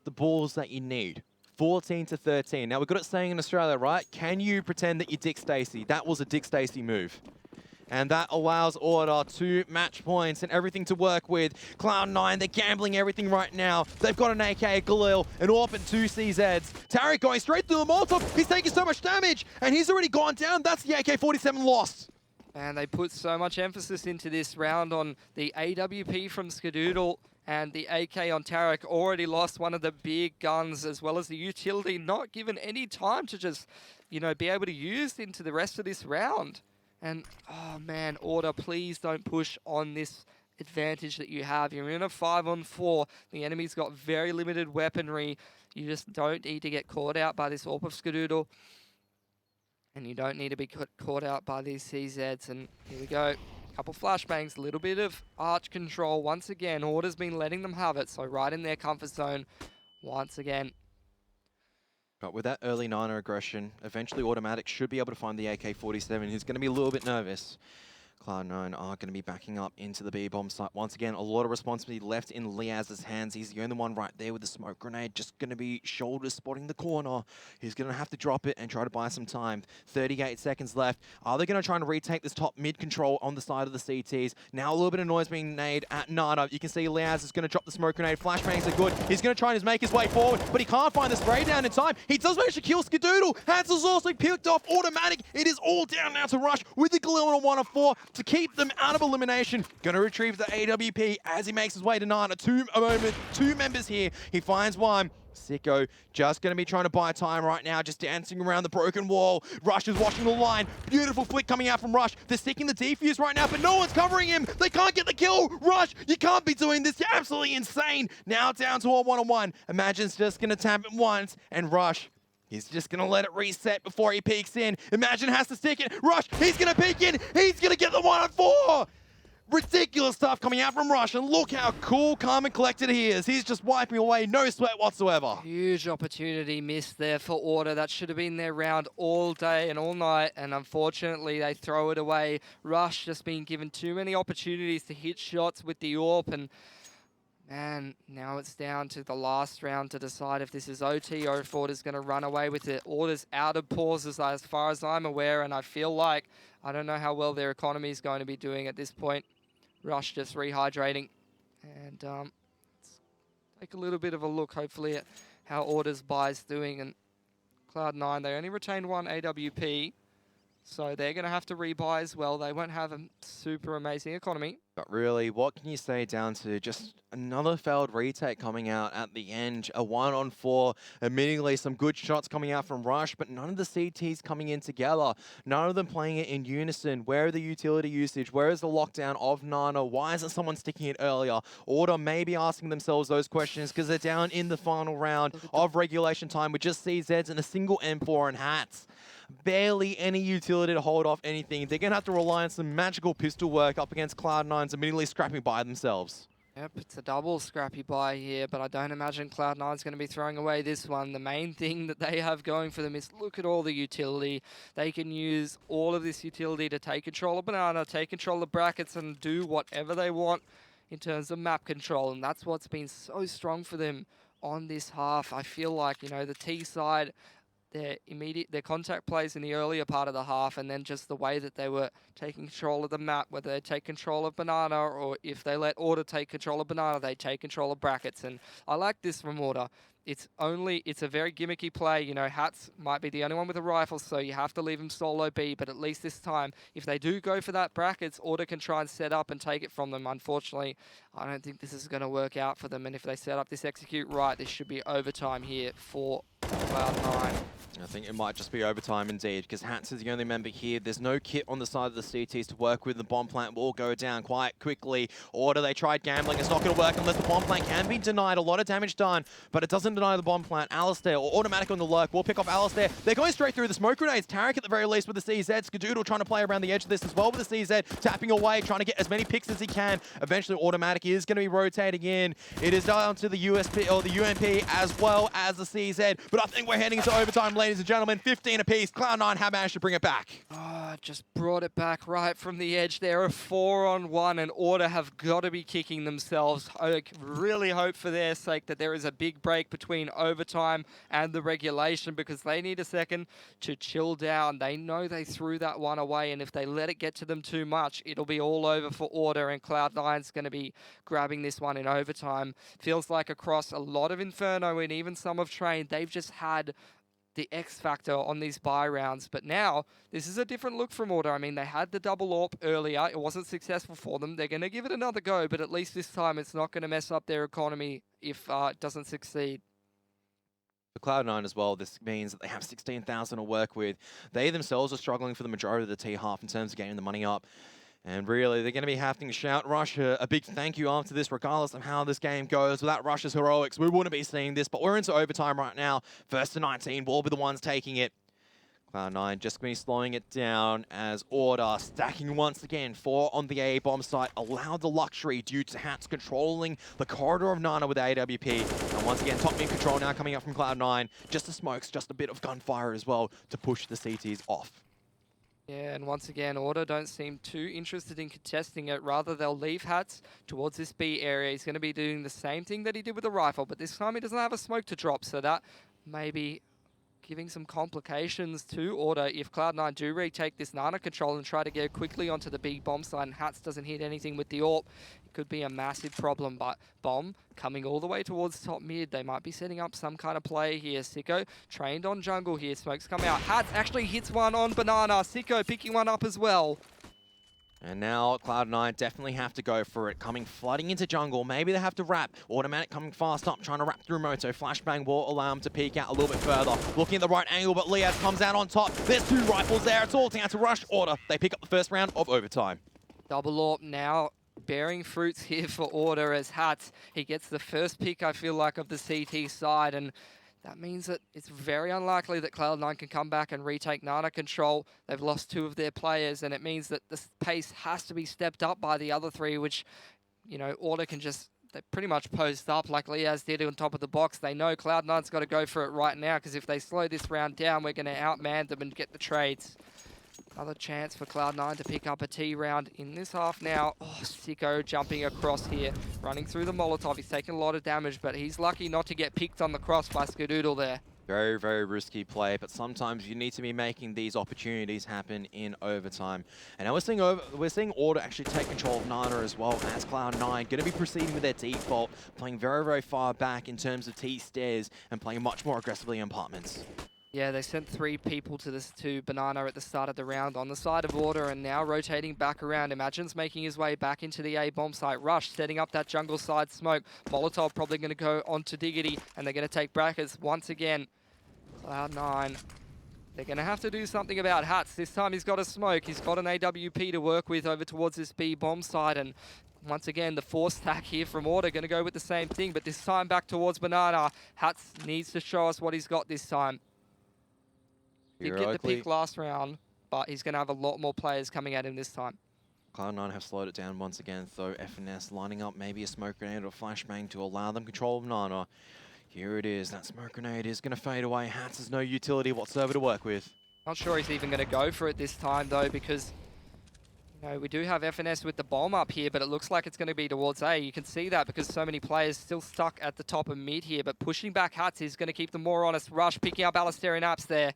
the balls that you need. 14 to 13. Now, we've got it saying in Australia, right? Can you pretend that you're Dick Stacey? That was a Dick Stacey move. And that allows Order 2 match points and everything to work with. Cloud9, they're gambling everything right now. They've got an AK, a Galil, an AWP, and 2 CZs. Tariq going straight through the Molotov. He's taking so much damage, and he's already gone down. That's the AK-47 lost. And they put so much emphasis into this round on the AWP from Skadoodle and the AK on Tariq. Already lost one of the big guns as well as the utility, not given any time to just, you know, be able to use into the rest of this round. And, oh man, Order, please don't push on this advantage that you have. You're in a 5-on-4. The enemy's got very limited weaponry. You just don't need to get caught out by this AWP of Skadoodle. And you don't need to be caught out by these CZs. And here we go. Couple flashbangs, a little bit of arch control. Once again, Order's been letting them have it. So right in their comfort zone once again. But with that early Niner aggression, eventually Automatic should be able to find the AK-47. He's going to be a little bit nervous. Cloud9 are going to be backing up into the B-bomb site. Once again, a lot of responsibility left in Liaz's hands. He's the only one right there with the smoke grenade. Just going to be shoulder spotting the corner. He's going to have to drop it and try to buy some time. 38 seconds left. Are they going to try and retake this top mid control on the side of the CTs? Now a little bit of noise being made at Nana. You can see Liaz is going to drop the smoke grenade. Flashbangs are good. He's going to try and make his way forward, but he can't find the spray down in time. He does manage to kill Skadoodle. Hansel's also picked off Automatic. It is all down now to Rush with the Galil on a 1 of 4 to keep them out of elimination. Going to retrieve the AWP as he makes his way to Nana. Two members here. He finds one. Sicko just going to be trying to buy time right now, just dancing around the broken wall. Rush is watching the line. Beautiful flick coming out from Rush. They're sticking the defuse right now, but no one's covering him. They can't get the kill. Rush, you can't be doing this. You're absolutely insane. Now down to a 1-on-1. Imagine's just going to tap it once, and Rush, he's just going to let it reset before he peeks in. Imagine has to stick it. Rush, he's going to peek in. He's going to get the 1-on-4. Ridiculous stuff coming out from Rush, and look how cool, calm, and collected he is. He's just wiping away, no sweat whatsoever. Huge opportunity missed there for Order. That should have been their round all day and all night, and unfortunately they throw it away. Rush just been given too many opportunities to hit shots with the AWP, and man, now it's down to the last round to decide if this is OT or if Order's going to run away with it. Order's out of pauses as far as I'm aware, and I feel like I don't know how well their economy is going to be doing at this point. Rush just rehydrating, and let's take a little bit of a look hopefully at how Order's buy's doing. And Cloud9, they only retained 1 AWP, so they're going to have to rebuy as well. They won't have a super amazing economy. But really, what can you say down to just another failed retake coming out at the end? A 1-on-4, admittingly some good shots coming out from Rush, but none of the CTs coming in together. None of them playing it in unison. Where are the utility usage? Where is the lockdown of Nana? Why isn't someone sticking it earlier? Order may be asking themselves those questions because they're down in the final round of regulation time with just CZs and a single M4 and hats. Barely any utility to hold off anything. They're going to have to rely on some magical pistol work up against Cloud9's immediately scrapping by themselves. Yep, it's a double scrappy buy here, but I don't imagine Cloud9's going to be throwing away this one. The main thing that they have going for them is look at all the utility. They can use all of this utility to take control of Banana, take control of brackets, and do whatever they want in terms of map control, and that's what's been so strong for them on this half. I feel like, you know, the T side, their contact plays in the earlier part of the half, and then just the way that they were taking control of the map, whether they take control of Banana or if they let Order take control of Banana, they take control of brackets. And I like this from Order. it's a very gimmicky play. You know, Hats might be the only one with a rifle, so you have to leave him solo B. But at least this time, if they do go for that brackets, Order can try and set up and take it from them. Unfortunately, I don't think this is going to work out for them. And if they set up this execute right, this should be overtime here for Cloud9. I think it might just be overtime indeed, because Hats is the only member here. There's no kit on the side of the CTs to work with. The bomb plant will go down quite quickly. Order, they tried gambling. It's not going to work unless the bomb plant can be denied. A lot of damage done, but it doesn't deny the bomb plant. Alistair, or Automatic on the lurk, will pick off Alistair. They're going straight through the smoke grenades. Tarek at the very least with the CZ. Skadoodle trying to play around the edge of this as well with the CZ, tapping away, trying to get as many picks as he can. Eventually, Automatic is going to be rotating in. It is down to the USP or the UMP as well as the CZ, but I think we're heading into overtime, ladies and gentlemen. 15 apiece. Cloud9 have managed to bring it back. Oh, just brought it back right from the edge there. A 4-on-1, and Order have got to be kicking themselves. I really hope for their sake that there is a big break between overtime and the regulation, because they need a second to chill down. They know they threw that one away, and if they let it get to them too much, it'll be all over for Order, and Cloud9's going to be grabbing this one in overtime. Feels like across a lot of Inferno and even some of Train, they've just had the X factor on these buy rounds, but now this is a different look from Order. I mean, they had the double AWP earlier. It wasn't successful for them. They're going to give it another go, but at least this time it's not going to mess up their economy if it doesn't succeed. For Cloud9 as well, this means that they have 16,000 to work with. They themselves are struggling for the majority of the T-half in terms of getting the money up. And really, they're going to be having to shout Russia a big thank you after this, regardless of how this game goes. Without Russia's heroics, we wouldn't be seeing this, but we're into overtime right now. First to 19 will be the ones taking it. Cloud9 just going to be slowing it down as Order stacking once again. 4 on the A bomb site, allowed the luxury due to Hats controlling the corridor of Nana with AWP. And once again, top mid control now coming up from Cloud9. Just the smokes, just a bit of gunfire as well to push the CTs off. Yeah, and once again, Order don't seem too interested in contesting it. Rather, they'll leave Hats towards this B area. He's going to be doing the same thing that he did with the rifle, but this time he doesn't have a smoke to drop, so that may be giving some complications to Order if Cloud9 do retake this Nana control and try to get quickly onto the B bomb site and Hats doesn't hit anything with the AWP. It could be a massive problem, but Bomb coming all the way towards top mid. They might be setting up some kind of play here. Sicko trained on jungle here. Smokes come out. Hats actually hits one on Banana. Sicko picking one up as well. And now Cloud9 definitely have to go for it. Coming flooding into jungle. Maybe they have to wrap. Automatic coming fast up, trying to wrap through Moto. Flashbang will allow him to peek out a little bit further. Looking at the right angle, but Liaz comes out on top. There's 2 rifles there. It's all down to rush. Order. They pick up the first round of overtime. Double AWP now bearing fruits here for Order as Hats. He gets the first pick, I feel like, of the CT side, and that means that it's very unlikely that Cloud9 can come back and retake Nana control. They've lost 2 of their players, and it means that the pace has to be stepped up by the other 3, which, you know, Order can just, they pretty much post up like Liaz did on top of the box. They know Cloud9's got to go for it right now, because if they slow this round down, we're going to outman them and get the trades. Another chance for Cloud9 to pick up a T round in this half now. Oh, Sicko jumping across here, running through the Molotov. He's taking a lot of damage, but he's lucky not to get picked on the cross by Skadoodle there. Very, very risky play, but sometimes you need to be making these opportunities happen in overtime. And now we're seeing Order actually take control of Nana as well as Cloud9. Going to be proceeding with their default, playing very, very far back in terms of T stairs and playing much more aggressively in apartments. Yeah, they sent 3 people to Banana at the start of the round on the side of Order, and now rotating back around. Imagine's making his way back into the A bomb site. Rush setting up that jungle side smoke. Molotov probably going to go onto Diggity, and they're going to take brackets once again. Cloud9. They're going to have to do something about Hats. This time he's got a smoke. He's got an AWP to work with over towards this B bomb site, and once again, the 4 stack here from Order going to go with the same thing, but this time back towards Banana. Hats needs to show us what he's got this time. Did get the pick last round, but he's going to have a lot more players coming at him this time. Cloud9 have slowed it down once again, though FNS lining up maybe a smoke grenade or flashbang to allow them control of Nana. Here it is, that smoke grenade is going to fade away. Hats has no utility whatsoever to work with. Not sure he's even going to go for it this time, though, because, you know, we do have FNS with the bomb up here, but it looks like it's going to be towards A. You can see that because so many players still stuck at the top of mid here, but pushing back Hats is going to keep them more honest. Rush picking up Alistair and Apps there.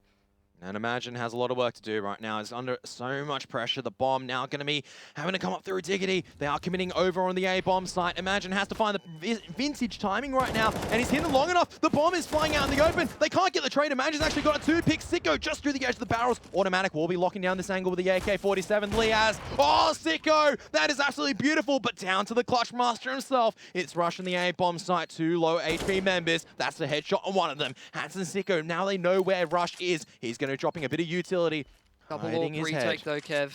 And Imagine has a lot of work to do right now. It's under so much pressure. The bomb now going to be having to come up through Diggity. They are committing over on the A-bomb site. Imagine has to find the vintage timing right now, and he's hidden long enough. The bomb is flying out in the open. They can't get the trade. Imagine's actually got a two-pick. Sicko just through the edge of the barrels. Automatic will be locking down this angle with the AK-47. Liaz. Oh, Sicko! That is absolutely beautiful, but down to the clutch master himself. It's rushing the A-bomb site. 2 low HP members. That's a headshot on one of them. Hans and Sicko, now they know where Rush is. He's going to dropping a bit of utility. Double AWP retake though, Kev.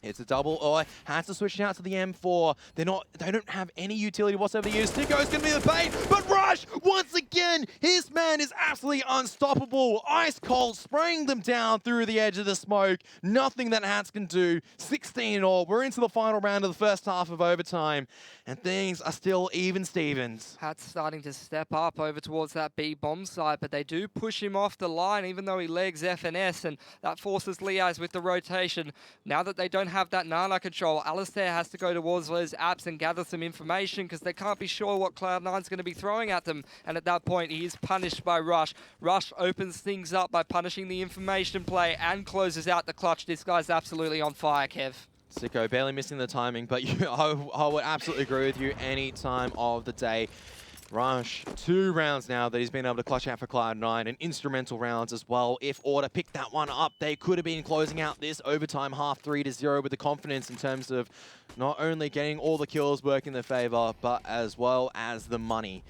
It's a double ore. Has to switch out to the M4. They don't have any utility whatsoever to use. Sicko's gonna be the bait, but Rush, once again, his man is absolutely unstoppable. Ice cold, spraying them down through the edge of the smoke. Nothing that Hats can do. 16 all. We're into the final round of the first half of overtime, and things are still even Stevens. Hat's starting to step up over towards that B bomb site, but they do push him off the line, even though he legs FNS, and that forces Liaz with the rotation. Now that they don't have that Nana control, Alistair has to go towards those apps and gather some information because they can't be sure what Cloud9's going to be throwing at them. And at that point, he is punished by Rush. Rush opens things up by punishing the information play and closes out the clutch. This guy's absolutely on fire, Kev. Sicko barely missing the timing, but I would absolutely agree with you any time of the day. Rush, 2 rounds now that he's been able to clutch out for Cloud9, and instrumental rounds as well. If Order picked that one up, they could have been closing out this overtime half 3-0 with the confidence in terms of not only getting all the kills working in their favor, but as well as the money.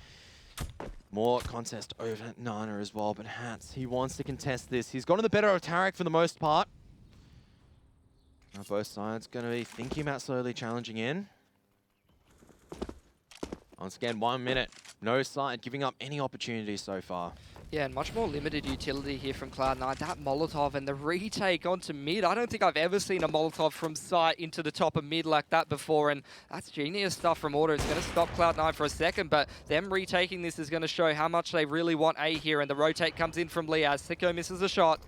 More contest over Nana as well, but Hats, he wants to contest this. He's gotten the better of Tarek for the most part. Now both sides going to be thinking about slowly challenging in. Once again, 1 minute. No side giving up any opportunities so far. Yeah, and much more limited utility here from Cloud9. That Molotov and the retake onto mid. I don't think I've ever seen a Molotov from site into the top of mid like that before, and that's genius stuff from Order. It's going to stop Cloud9 for a second, but them retaking this is going to show how much they really want A here, and the rotate comes in from Liaz. Sicko misses a shot.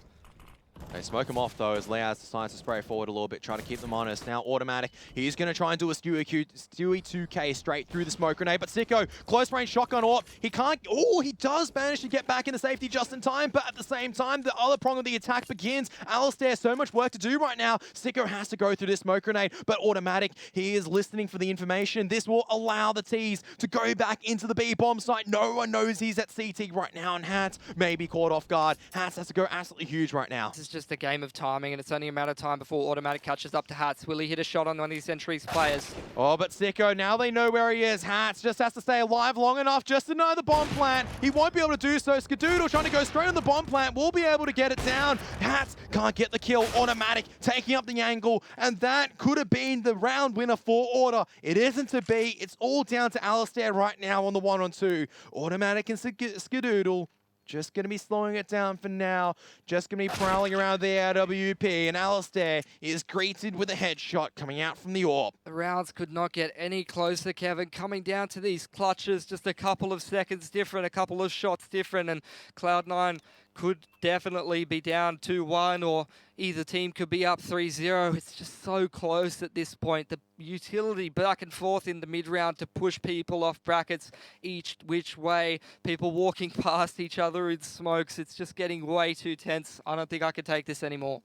They smoke him off though as Liaz decides to spray forward a little bit, try to keep them honest. Now Automatic, he's going to try and do a Stewie 2K straight through the smoke grenade, but Sicko, close range shotgun AWP. He can't, oh, he does manage to get back into safety just in time, but at the same time, the other prong of the attack begins. Alistair, so much work to do right now. Sicko has to go through this smoke grenade, but Automatic, he is listening for the information. This will allow the T's to go back into the B bomb site. No one knows he's at CT right now, and Hats may be caught off guard. Hats has to go absolutely huge right now. This is just a game of timing, and it's only a matter of time before Automatic catches up to Hats. Will he hit a shot on one of these Sentry's players? Oh, but Sicko, now they know where he is. Hats just has to stay alive long enough just to know the bomb plant. He won't be able to do so. Skadoodle trying to go straight on the bomb plant will be able to get it down. Hats can't get the kill. Automatic taking up the angle, and that could have been the round winner for Order. It isn't to be. It's all down to Alistair right now on the 1-on-2. Automatic and Skadoodle just going to be slowing it down for now. Just going to be prowling around the AWP. And Alistair is greeted with a headshot coming out from the AWP. The rounds could not get any closer, Kevin. Coming down to these clutches, just a couple of seconds different, a couple of shots different. And Cloud9 could definitely be down 2-1, or either team could be up 3-0. It's just so close at this point. The utility back and forth in the mid-round to push people off brackets each which way. People walking past each other in smokes. It's just getting way too tense. I don't think I could take this anymore.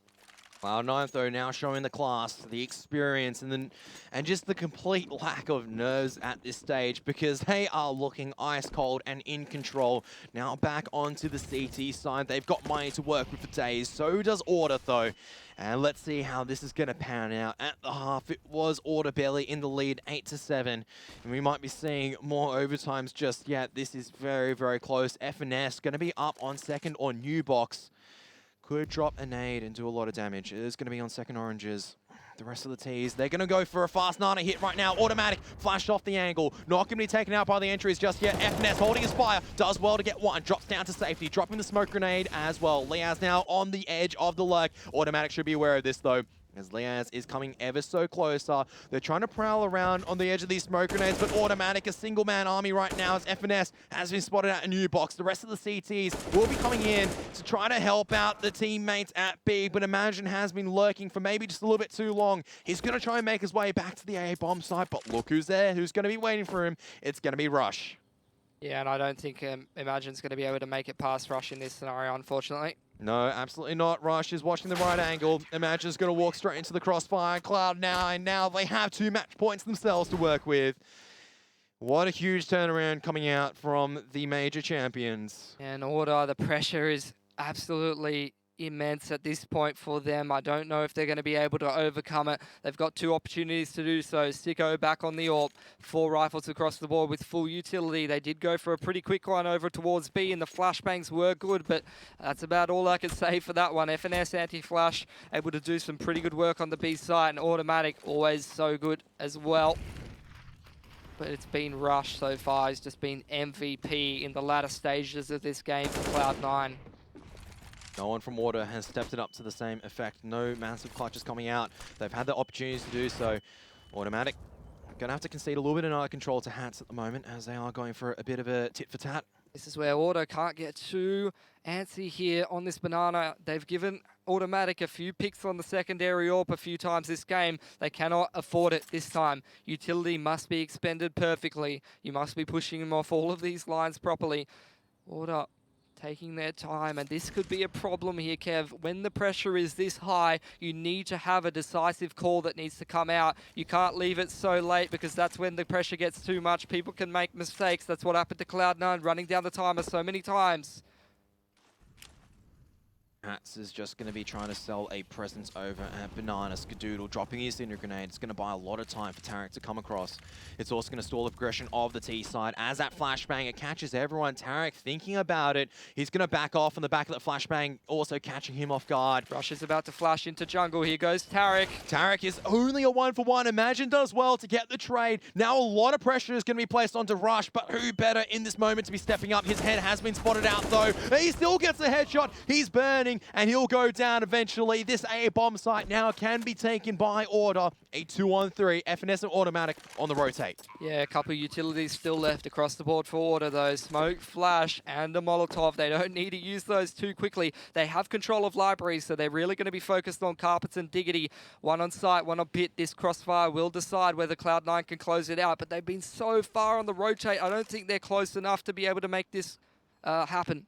Cloud9 though now showing the class, the experience, and just the complete lack of nerves at this stage, because they are looking ice cold and in control. Now back onto the CT side. They've got money to work with for days. So does Order though. And let's see how this is going to pan out. At the half, it was Order barely in the lead, 8-7. And we might be seeing more overtimes just yet. This is very, very close. FNS going to be up on second or new box. Could drop a nade and do a lot of damage. It is going to be on second oranges. The rest of the T's, they're going to go for a fast Nana hit right now. Automatic, flashed off the angle. Not going to be taken out by the entries just yet. FNS holding his fire. Does well to get one. Drops down to safety. Dropping the smoke grenade as well. Liaz now on the edge of the lurk. Automatic should be aware of this though, as Liaz is coming ever so closer. They're trying to prowl around on the edge of these smoke grenades, but Automatic, a single-man army right now, as FNS has been spotted at a new box. The rest of the CTs will be coming in to try to help out the teammates at B, but Imagine has been lurking for maybe just a little bit too long. He's going to try and make his way back to the A-bomb site, but look who's there, who's going to be waiting for him. It's going to be Rush. Yeah, and I don't think Imagine's going to be able to make it past Rush in this scenario, unfortunately. No, absolutely not. Rush is watching the right angle. Imagine's going to walk straight into the crossfire. Cloud9, now they have 2 match points themselves to work with. What a huge turnaround coming out from the major champions. And Order, the pressure is absolutely immense at this point for them. I don't know if they're going to be able to overcome it. They've got 2 opportunities to do so. Sicko back on the AWP. 4 rifles across the board with full utility. They did go for a pretty quick one over towards B, and the flashbangs were good, but that's about all I can say for that one. FNS anti-flash able to do some pretty good work on the B side, and Automatic always so good as well. But it's been Rush so far. He's just been MVP in the latter stages of this game for Cloud9. No one from Water has stepped it up to the same effect. No massive clutches coming out. They've had the opportunities to do so. Automatic going to have to concede a little bit of out control to Hats at the moment, as they are going for a bit of a tit for tat. This is where Auto can't get too antsy here on this banana. They've given Automatic a few picks on the secondary AWP a few times this game. They cannot afford it this time. Utility must be expended perfectly. You must be pushing them off all of these lines properly. Auto taking their time, and this could be a problem here, Kev. When the pressure is this high, you need to have a decisive call that needs to come out. You can't leave it so late, because that's when the pressure gets too much. People can make mistakes. That's what happened to Cloud9, running down the timer so many times. Hats is just going to be trying to sell a presence over at Banana. Skadoodle dropping his Cinder Grenade. It's going to buy a lot of time for Tarek to come across. It's also going to stall the progression of the T side. As that flashbang, it catches everyone. Tarek thinking about it. He's going to back off on the back of that flashbang, also catching him off guard. Rush is about to flash into jungle. Here goes Tarek. Tarek is only a 1-for-1. Imagine does well to get the trade. Now a lot of pressure is going to be placed onto Rush, but who better in this moment to be stepping up? His head has been spotted out though. He still gets a headshot. He's burning, and he'll go down eventually. This A bomb site now can be taken by Order. A 2-on-3, FNS and Automatic on the Ro8. Yeah, a couple of utilities still left across the board for Order though. Smoke, flash, and a Molotov. They don't need to use those too quickly. They have control of libraries, so they're really going to be focused on carpets and diggity. One on site, one on pit. This crossfire will decide whether Cloud9 can close it out, but they've been so far on the Ro8. I don't think they're close enough to be able to make this happen.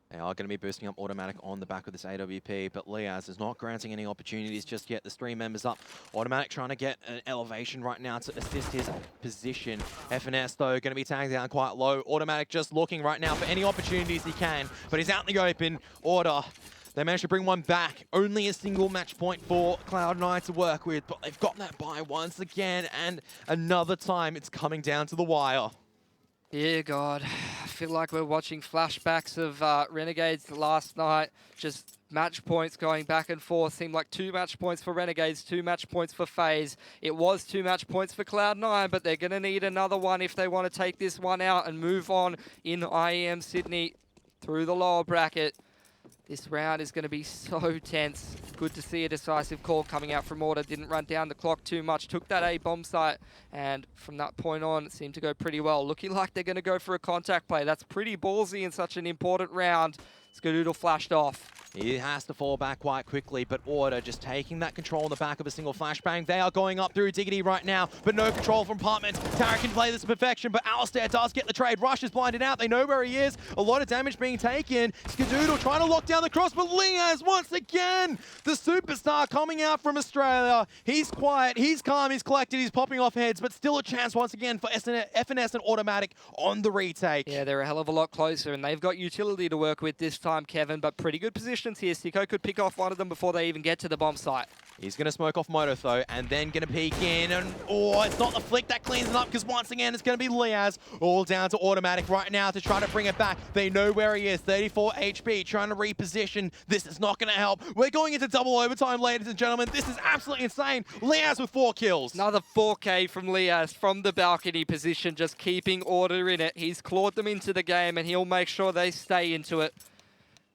They are going to be boosting up Automatic on the back of this AWP, but Liaz is not granting any opportunities just yet. There's 3 members up. Automatic trying to get an elevation right now to assist his position. FNS, though, going to be tagged down quite low. Automatic just looking right now for any opportunities he can, but he's out in the open. Order, they managed to bring one back. Only a single match point for Cloud9 to work with, but they've got that buy once again, and another time it's coming down to the wire. Yeah, God. I feel like we're watching flashbacks of Renegades last night. Just match points going back and forth. Seemed like 2 match points for Renegades, 2 match points for FaZe. It was 2 match points for Cloud9, but they're going to need another one if they want to take this one out and move on in IEM Sydney through the lower bracket. This round is going to be so tense. Good to see a decisive call coming out from Order. Didn't run down the clock too much. Took that A bomb site, and from that point on, it seemed to go pretty well. Looking like they're going to go for a contact play. That's pretty ballsy in such an important round. Skadoodle flashed off. He has to fall back quite quickly, but Order just taking that control on the back of a single flashbang. They are going up through Diggity right now, but no control from Apartment. Tarek can play this to perfection, but Alistair does get the trade. Rush is blinded out. They know where he is. A lot of damage being taken. Skadoodle trying to lock down the cross, but Liaz once again, the superstar coming out from Australia. He's quiet, he's calm, he's collected, he's popping off heads, but still a chance once again for FNS and Automatic on the retake. Yeah, they're a hell of a lot closer, and they've got utility to work with this time, Kevin, but pretty good positions here. Sicko could pick off one of them before they even get to the bomb site. He's going to smoke off Moto, though, and then going to peek in, and oh, it's not the flick that cleans it up, because once again, it's going to be Liaz, all down to Automatic right now to try to bring it back. They know where he is, 34 HP, trying to reposition. This is not going to help. We're going into double overtime, ladies and gentlemen. This is absolutely insane. Liaz with 4 kills. Another 4K from Liaz from the balcony position, just keeping Order in it. He's clawed them into the game, and he'll make sure they stay into it.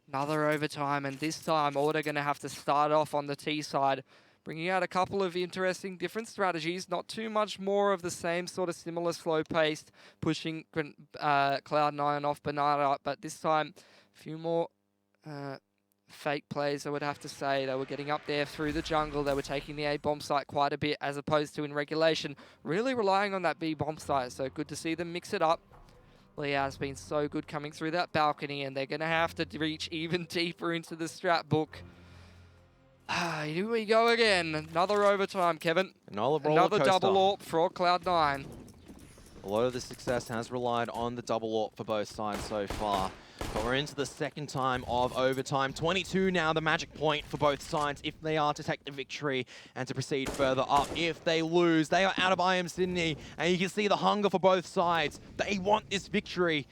Another overtime, and this time Order going to have to start off on the T side, bringing out a couple of interesting different strategies. Not too much more of the same sort of similar slow-paced, pushing Cloud9 off Banana, but this time a few more fake plays, I would have to say. They were getting up there through the jungle. They were taking the A bomb site quite a bit, as opposed to in regulation, really relying on that B bomb site. So good to see them mix it up. Leah has been so good coming through that balcony, and they're going to have to reach even deeper into the strat book. Here we go again. Another overtime, Kevin. Another double AWP for Cloud9. A lot of the success has relied on the double AWP for both sides so far. But we're into the second time of overtime. 22 now, the magic point for both sides if they are to take the victory and to proceed further up. If they lose, they are out of IEM Sydney. And you can see the hunger for both sides. They want this victory.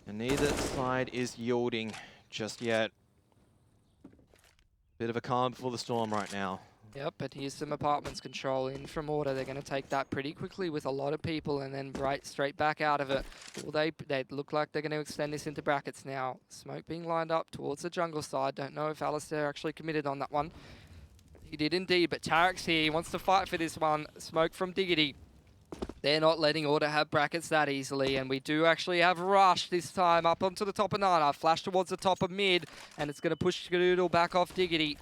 And neither side is yielding just yet. Bit of a calm before the storm right now. Yep, but here's some apartments control in from order. They're going to take that pretty quickly with a lot of people and then right straight back out of it. Well, they look like they're going to extend this into brackets now. Smoke being lined up towards the jungle side. Don't know if Alistair actually committed on that one. He did indeed, but Tarek's here. He wants to fight for this one. Smoke from Diggity. They're not letting Order have brackets that easily, and we do actually have Rush this time up onto the top of Nana. Flash towards the top of mid, and it's going to push Skadoodle back off Diggity.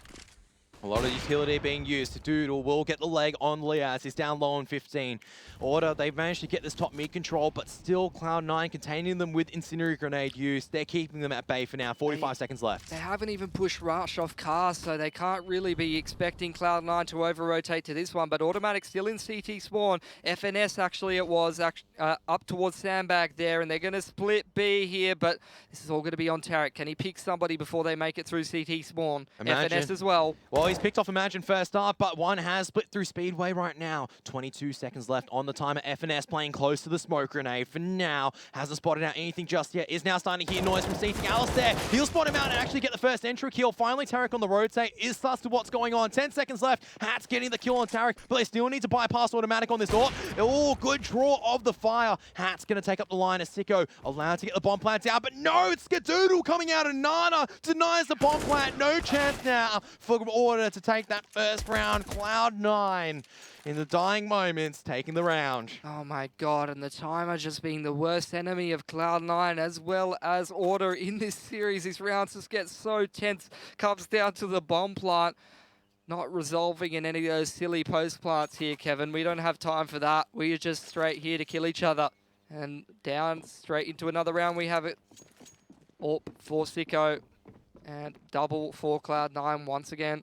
A lot of utility being used. Doodle will get the leg on Liaz. He's down low on 15. Order, they've managed to get this top mid control, but still Cloud9 containing them with Incendiary Grenade use. They're keeping them at bay for now. 45 seconds left. They haven't even pushed Rush off cars, so they can't really be expecting Cloud9 to over-rotate to this one, but Automatic still in CT spawn. FNS actually it was up towards Sandbag there, and they're going to split B here, but this is all going to be on Tarek. Can he pick somebody before they make it through CT spawn? Imagine. FNS as well. Well, he's picked off Imagine first up, but one has split through Speedway right now. 22 seconds left on the timer. FNS playing close to the smoke grenade for now. Hasn't spotted out anything just yet. Is now starting to hear noise from CT. Alistair, he'll spot him out and actually get the first entry kill. Finally, Tarek on the rotate is sus to what's going on. 10 seconds left. Hat's getting the kill on Tarek, but they still need to bypass Automatic on this AWP. Oh, good draw of the fire. Hat's going to take up the line as Sicko allowed to get the bomb plant down, but no, it's Skadoodle coming out, and Nana denies the bomb plant. No chance now for Order to take that first round. Cloud9 in the dying moments taking the round. Oh my god, and the timer just being the worst enemy of Cloud9 as well as Order in this series. These rounds just get so tense. Comes down to the bomb plant. Not resolving in any of those silly post plants here, Kevin. We don't have time for that. We are just straight here to kill each other. And down straight into another round we have it. AWP for Sicko. And double for Cloud9 once again.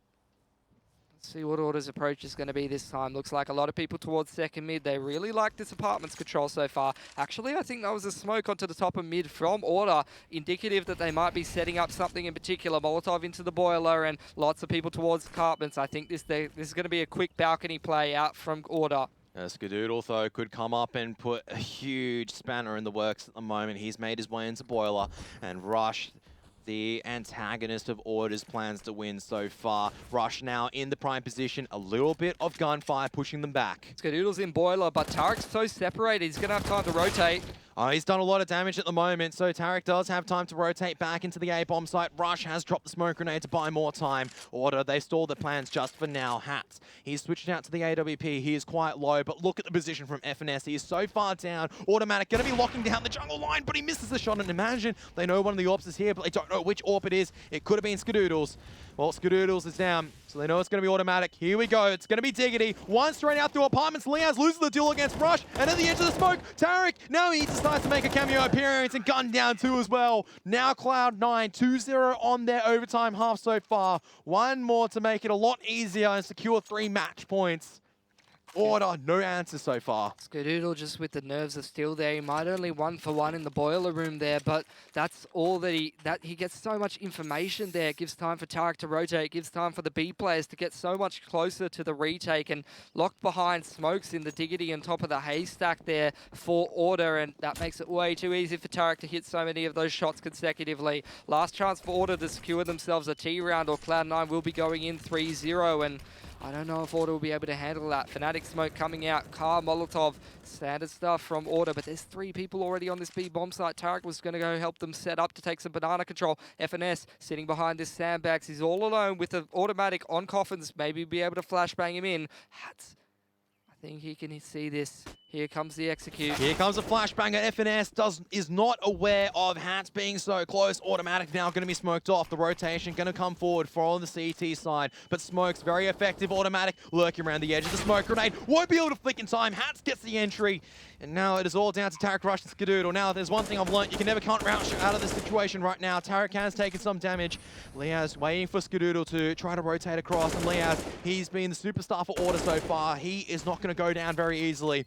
Let's see what Order's approach is going to be this time. Looks like a lot of people towards second mid. They really like this apartments control so far. Actually, I think that was a smoke onto the top of mid from Order, indicative that they might be setting up something in particular. Molotov into the boiler and lots of people towards apartments. I think this is going to be a quick balcony play out from Order. Skadoodle, though, could come up and put a huge spanner in the works at the moment. He's made his way into boiler and Rush, the antagonist of Order's plans to win so far. Rush now in the prime position. A little bit of gunfire pushing them back. Skadoodle's in boiler, but Tarek's so separated. He's going to have time to rotate. He's done a lot of damage at the moment, so Tarek does have time to rotate back into the A-bomb site. Rush has dropped the smoke grenade to buy more time. Order, they stalled their plans just for now. Hats, he's switched out to the AWP. He is quite low, but look at the position from FNS. He is so far down. Automatic going to be locking down the jungle line, but he misses the shot. And imagine they know one of the AWPs is here, but they don't know which AWP it is. It could have been Skadoodle's. Well, Skadoodle's is down, so they know it's going to be Automatic. Here we go. It's going to be Diggity. One straight out through apartments. Liaz loses the duel against Rush, and at the edge of the smoke, Tarek, now he decides to make a cameo appearance and gun down two as well. Now Cloud9, 2-0 on their overtime half so far. One more to make it a lot easier and secure 3 match points. Order, no answer so far. Skadoodle just with the nerves of steel there. He might only 1 for 1 in the boiler room there, but that's all that he gets so much information there. It gives time for Tarek to rotate. It gives time for the B players to get so much closer to the retake, and locked behind smokes in the Diggity on top of the haystack there for Order, and that makes it way too easy for Tarek to hit so many of those shots consecutively. Last chance for Order to secure themselves a T round, or Cloud9 will be going in 3-0, and I don't know if Order will be able to handle that. Fnatic smoke coming out, Car, Molotov, standard stuff from Order, but there's 3 people already on this B bomb site. Tarek was going to go help them set up to take some banana control. FNS sitting behind this sandbags. He's all alone with the Automatic on coffins. Maybe be able to flashbang him in. Hats, I think he can see this. Here comes the execute. Here comes a flashbanger. FNS is not aware of Hats being so close. Automatic now going to be smoked off. The rotation going to come forward for on the CT side. But Smoke's very effective. Automatic lurking around the edge of the smoke grenade. Won't be able to flick in time. Hats gets the entry. And now it is all down to Tarek, Rush, and Skadoodle. Now, there's one thing I've learned. You can never count Roush out of this situation right now. Tarek has taken some damage. Liaz waiting for Skadoodle to try to rotate across. And Liaz, he's been the superstar for Order so far. He is not going to go down very easily.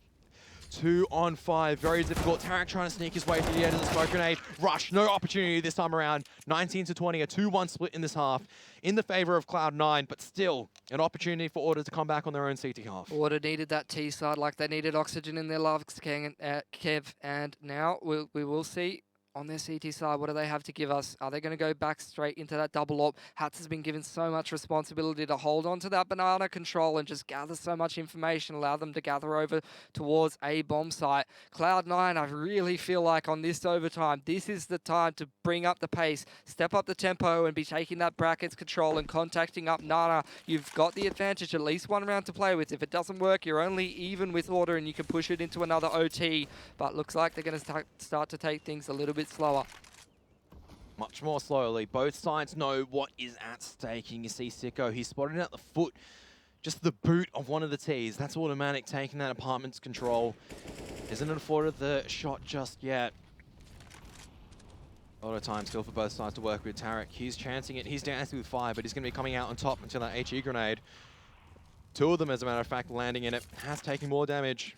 2 on 5, very difficult. Tarek trying to sneak his way through the edge of the smoke grenade. Rush, no opportunity this time around. 19-20, a 2-1 split in this half in the favor of Cloud9, but still an opportunity for Order to come back on their own CT half. Order needed that T side like they needed oxygen in their lungs, Kev, and now we will see on their CT side, what do they have to give us? Are they going to go back straight into that double AWP? Hats has been given so much responsibility to hold on to that banana control and just gather so much information, allow them to gather over towards a bomb site. Cloud9, I really feel like on this overtime, this is the time to bring up the pace, step up the tempo and be taking that brackets control and contacting up Nana. You've got the advantage, at least one round to play with. If it doesn't work, you're only even with Order and you can push it into another OT. But looks like they're going to start to take things a little bit slower. Much more slowly. Both sides know what is at stake. And you see Sicko, he's spotted at the foot, just the boot of one of the Ts. That's automatic, taking that apartment's control. Isn't afforded the shot just yet. A lot of time still for both sides to work with. Tarek, he's chancing it. He's dancing with fire, but he's going to be coming out on top until that HE grenade. 2 of them, as a matter of fact, landing in it. Has taken more damage.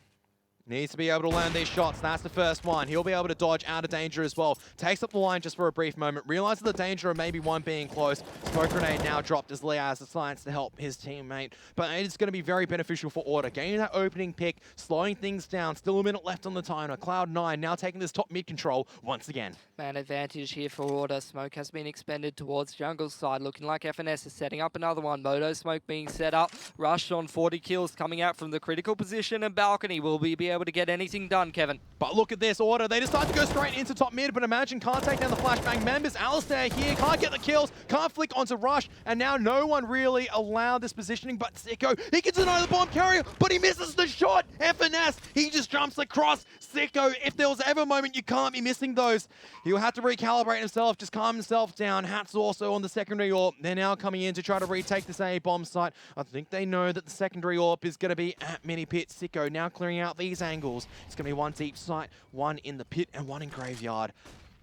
Needs to be able to land these shots. That's the first one. He'll be able to dodge out of danger as well. Takes up the line just for a brief moment. Realizes the danger of maybe one being close. Smoke grenade now dropped as Liaz decides to help his teammate. But it's going to be very beneficial for Order. Gaining that opening pick, slowing things down. Still a minute left on the timer. Cloud9 now taking this top mid control once again. Man advantage here for Order. Smoke has been expended towards jungle side. Looking like FNS is setting up another one. Moto Smoke being set up. Rush on 40 kills coming out from the critical position and balcony. Will we be able to get anything done, Kevin? But look at this, Order. They decide to go straight into top mid, but imagine can't take down the flashbang members. Alistair here can't get the kills, can't flick onto Rush, and now no one really allowed this positioning, but Sicko, he can deny the bomb carrier, but he misses the shot. FNS, he just jumps across. Sicko, if there was ever a moment you can't be missing those, he'll have to recalibrate himself, just calm himself down. Hats also on the secondary AWP. They're now coming in to try to retake this A bomb site. I think they know that the secondary AWP is going to be at mini pit. Sicko now clearing out these angles. It's going to be one deep site, one in the pit, and one in graveyard.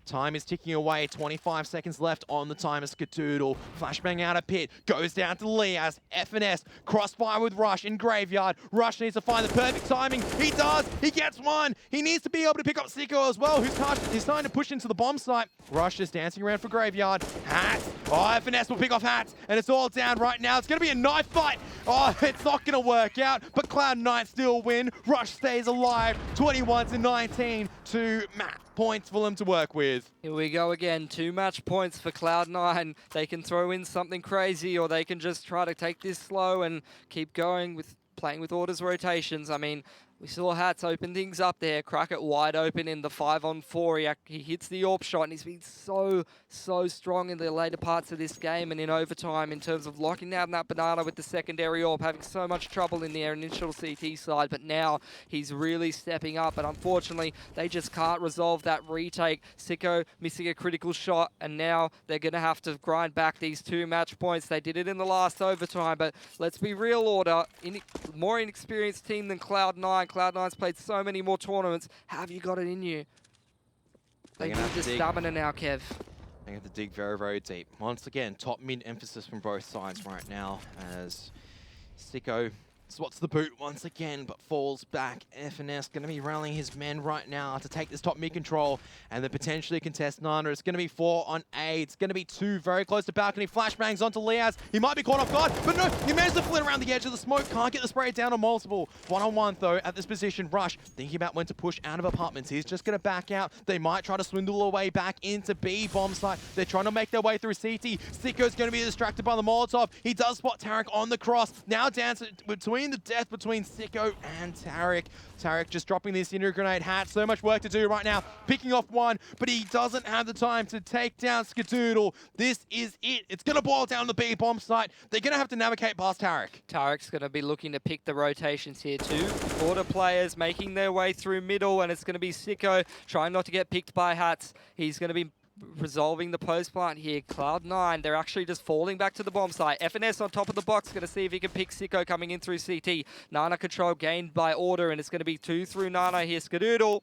Time is ticking away. 25 seconds left on the timer. Skadoodle, flashbang out of pit, goes down to Liaz. FNS, crossfire with Rush in graveyard. Rush needs to find the perfect timing. He does. He gets one. He needs to be able to pick up Sicko as well, who's starting to push into the bomb site. Rush is dancing around for graveyard. Hats. Oh, FNS will pick off Hats, and it's all down right now. It's going to be a knife fight. Oh, it's not going to work out, but Cloud9 still win. Rush stays alive. 21-19 to Matt. Points for them to work with. Here we go again. 2 match points for Cloud9. They can throw in something crazy, or they can just try to take this slow and keep going with playing with Order's rotations. I mean, we saw Hats open things up there, crack it wide open in the 5-on-4. He hits the AWP shot, and he's been so strong in the later parts of this game and in overtime in terms of locking down that banana with the secondary AWP, having so much trouble in their initial CT side. But now he's really stepping up, and unfortunately, they just can't resolve that retake. Sicko missing a critical shot, and now they're going to have to grind back these 2 match points. They did it in the last overtime, but let's be real, Order. More inexperienced team than Cloud9. Cloud9's played so many more tournaments. Have you got it in you? They need the stamina now, Kev. They have to dig very, very deep. Once again, top mid emphasis from both sides right now as Sicko spots the boot once again, but falls back. FNS going to be rallying his men right now to take this top mid control and then potentially contest Nana. It's going to be 4 on A. It's going to be 2 very close to balcony. Flashbangs onto Liaz. He might be caught off guard, but no, he managed to flit around the edge of the smoke. Can't get the spray down on multiple. 1-on-1 though at this position. Rush thinking about when to push out of apartments. He's just going to back out. They might try to swindle away back into B bomb site. They're trying to make their way through CT. Sicko's going to be distracted by the Molotov. He does spot Tarek on the cross. Now dance between between the death between Sicko and Tarek. Tarek just dropping the incendiary grenade hat. So much work to do right now. Picking off one, but he doesn't have the time to take down Skadoodle. This is it. It's going to boil down the B-bomb site. They're going to have to navigate past Tarek. Tarek's going to be looking to pick the rotations here too. Order players making their way through middle, and it's going to be Sicko trying not to get picked by Hats. He's going to be resolving the post plant here. Cloud9, they're actually just falling back to the bomb site. FNS on top of the box, going to see if he can pick Sicko coming in through CT. Nana control gained by Order, and it's going to be 2 through Nana here. Skadoodle.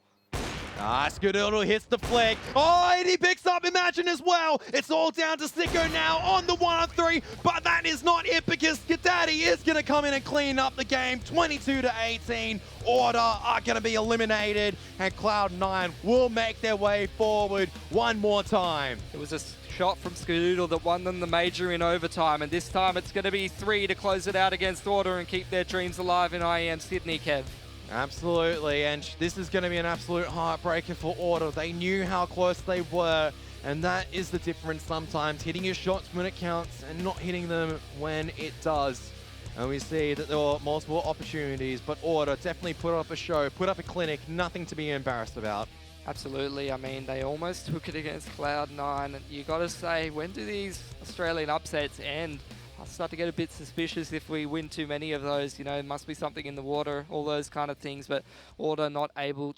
Skadoodle hits the flag. Oh, and he picks up Imagine as well. It's all down to Sicko now on the 1-on-3, but that is not it because Skadaddy is going to come in and clean up the game. 22-18. Order are going to be eliminated, and Cloud9 will make their way forward one more time. It was a shot from Skadoodle that won them the major in overtime, and this time it's going to be 3 to close it out against Order and keep their dreams alive in IEM Sydney, Kev. Absolutely, and this is going to be an absolute heartbreaker for Order. They knew how close they were, and that is the difference sometimes, hitting your shots when it counts and not hitting them when it does. And we see that there were multiple opportunities, but Order definitely put up a show, put up a clinic, nothing to be embarrassed about. Absolutely. I mean, they almost took it against Cloud9. You got to say, when do these Australian upsets end? I'll start to get a bit suspicious if we win too many of those. You know, there must be something in the water, all those kind of things. But Order not able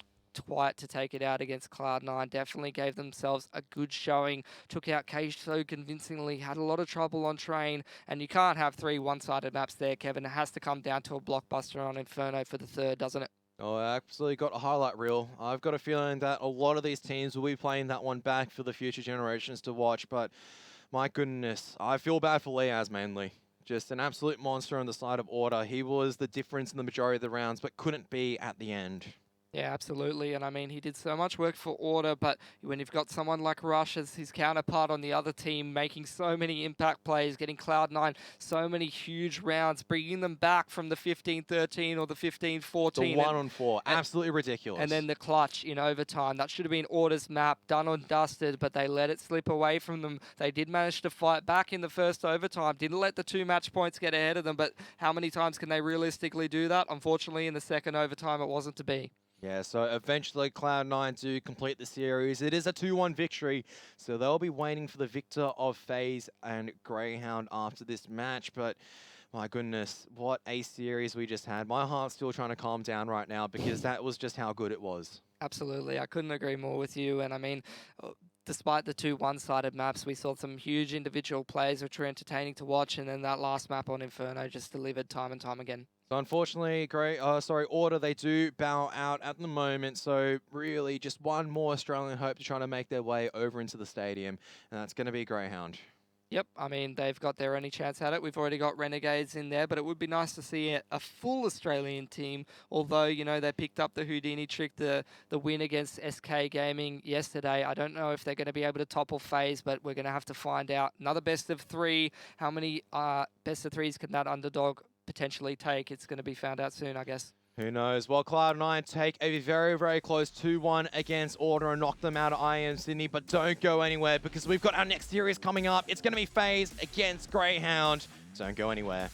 quite to take it out against Cloud9. Definitely gave themselves a good showing. Took out Cage so convincingly. Had a lot of trouble on train. And you can't have 3 one-sided maps there, Kevin. It has to come down to a blockbuster on Inferno for the third, doesn't it? Oh, I absolutely got a highlight reel. I've got a feeling that a lot of these teams will be playing that one back for the future generations to watch, but my goodness, I feel bad for Leaz mainly. Just an absolute monster on the side of Order. He was the difference in the majority of the rounds, but couldn't be at the end. Yeah, absolutely. And I mean, he did so much work for Order, but when you've got someone like Rush as his counterpart on the other team, making so many impact plays, getting Cloud9 so many huge rounds, bringing them back from the 15-13 or the 15-14. The 1-on-4, absolutely ridiculous. And then the clutch in overtime. That should have been Order's map, done and dusted, but they let it slip away from them. They did manage to fight back in the first overtime, didn't let the 2 match points get ahead of them, but how many times can they realistically do that? Unfortunately, in the second overtime, it wasn't to be. Yeah, so eventually Cloud9 do complete the series. It is a 2-1 victory, so they'll be waiting for the victor of FaZe and Greyhound after this match, but my goodness, what a series we just had. My heart's still trying to calm down right now because that was just how good it was. Absolutely, I couldn't agree more with you, and I mean, despite the 2 one-sided maps, we saw some huge individual plays which were entertaining to watch, and then that last map on Inferno just delivered time and time again. So unfortunately, Order, they do bow out at the moment. So really just one more Australian hope to try to make their way over into the stadium. And that's going to be Greyhound. Yep, I mean, they've got their only chance at it. We've already got Renegades in there, but it would be nice to see a full Australian team. Although, you know, they picked up the Houdini trick, the win against SK Gaming yesterday. I don't know if they're going to be able to topple FaZe, but we're going to have to find out. Another best of 3. How many best of 3s can that underdog potentially take? It's going to be found out soon, I guess. Who knows? Well, Cloud9 take a very, very close 2-1 against Order and knock them out of IEM Sydney, but don't go anywhere because we've got our next series coming up. It's going to be FaZe against Greyhound. Don't go anywhere.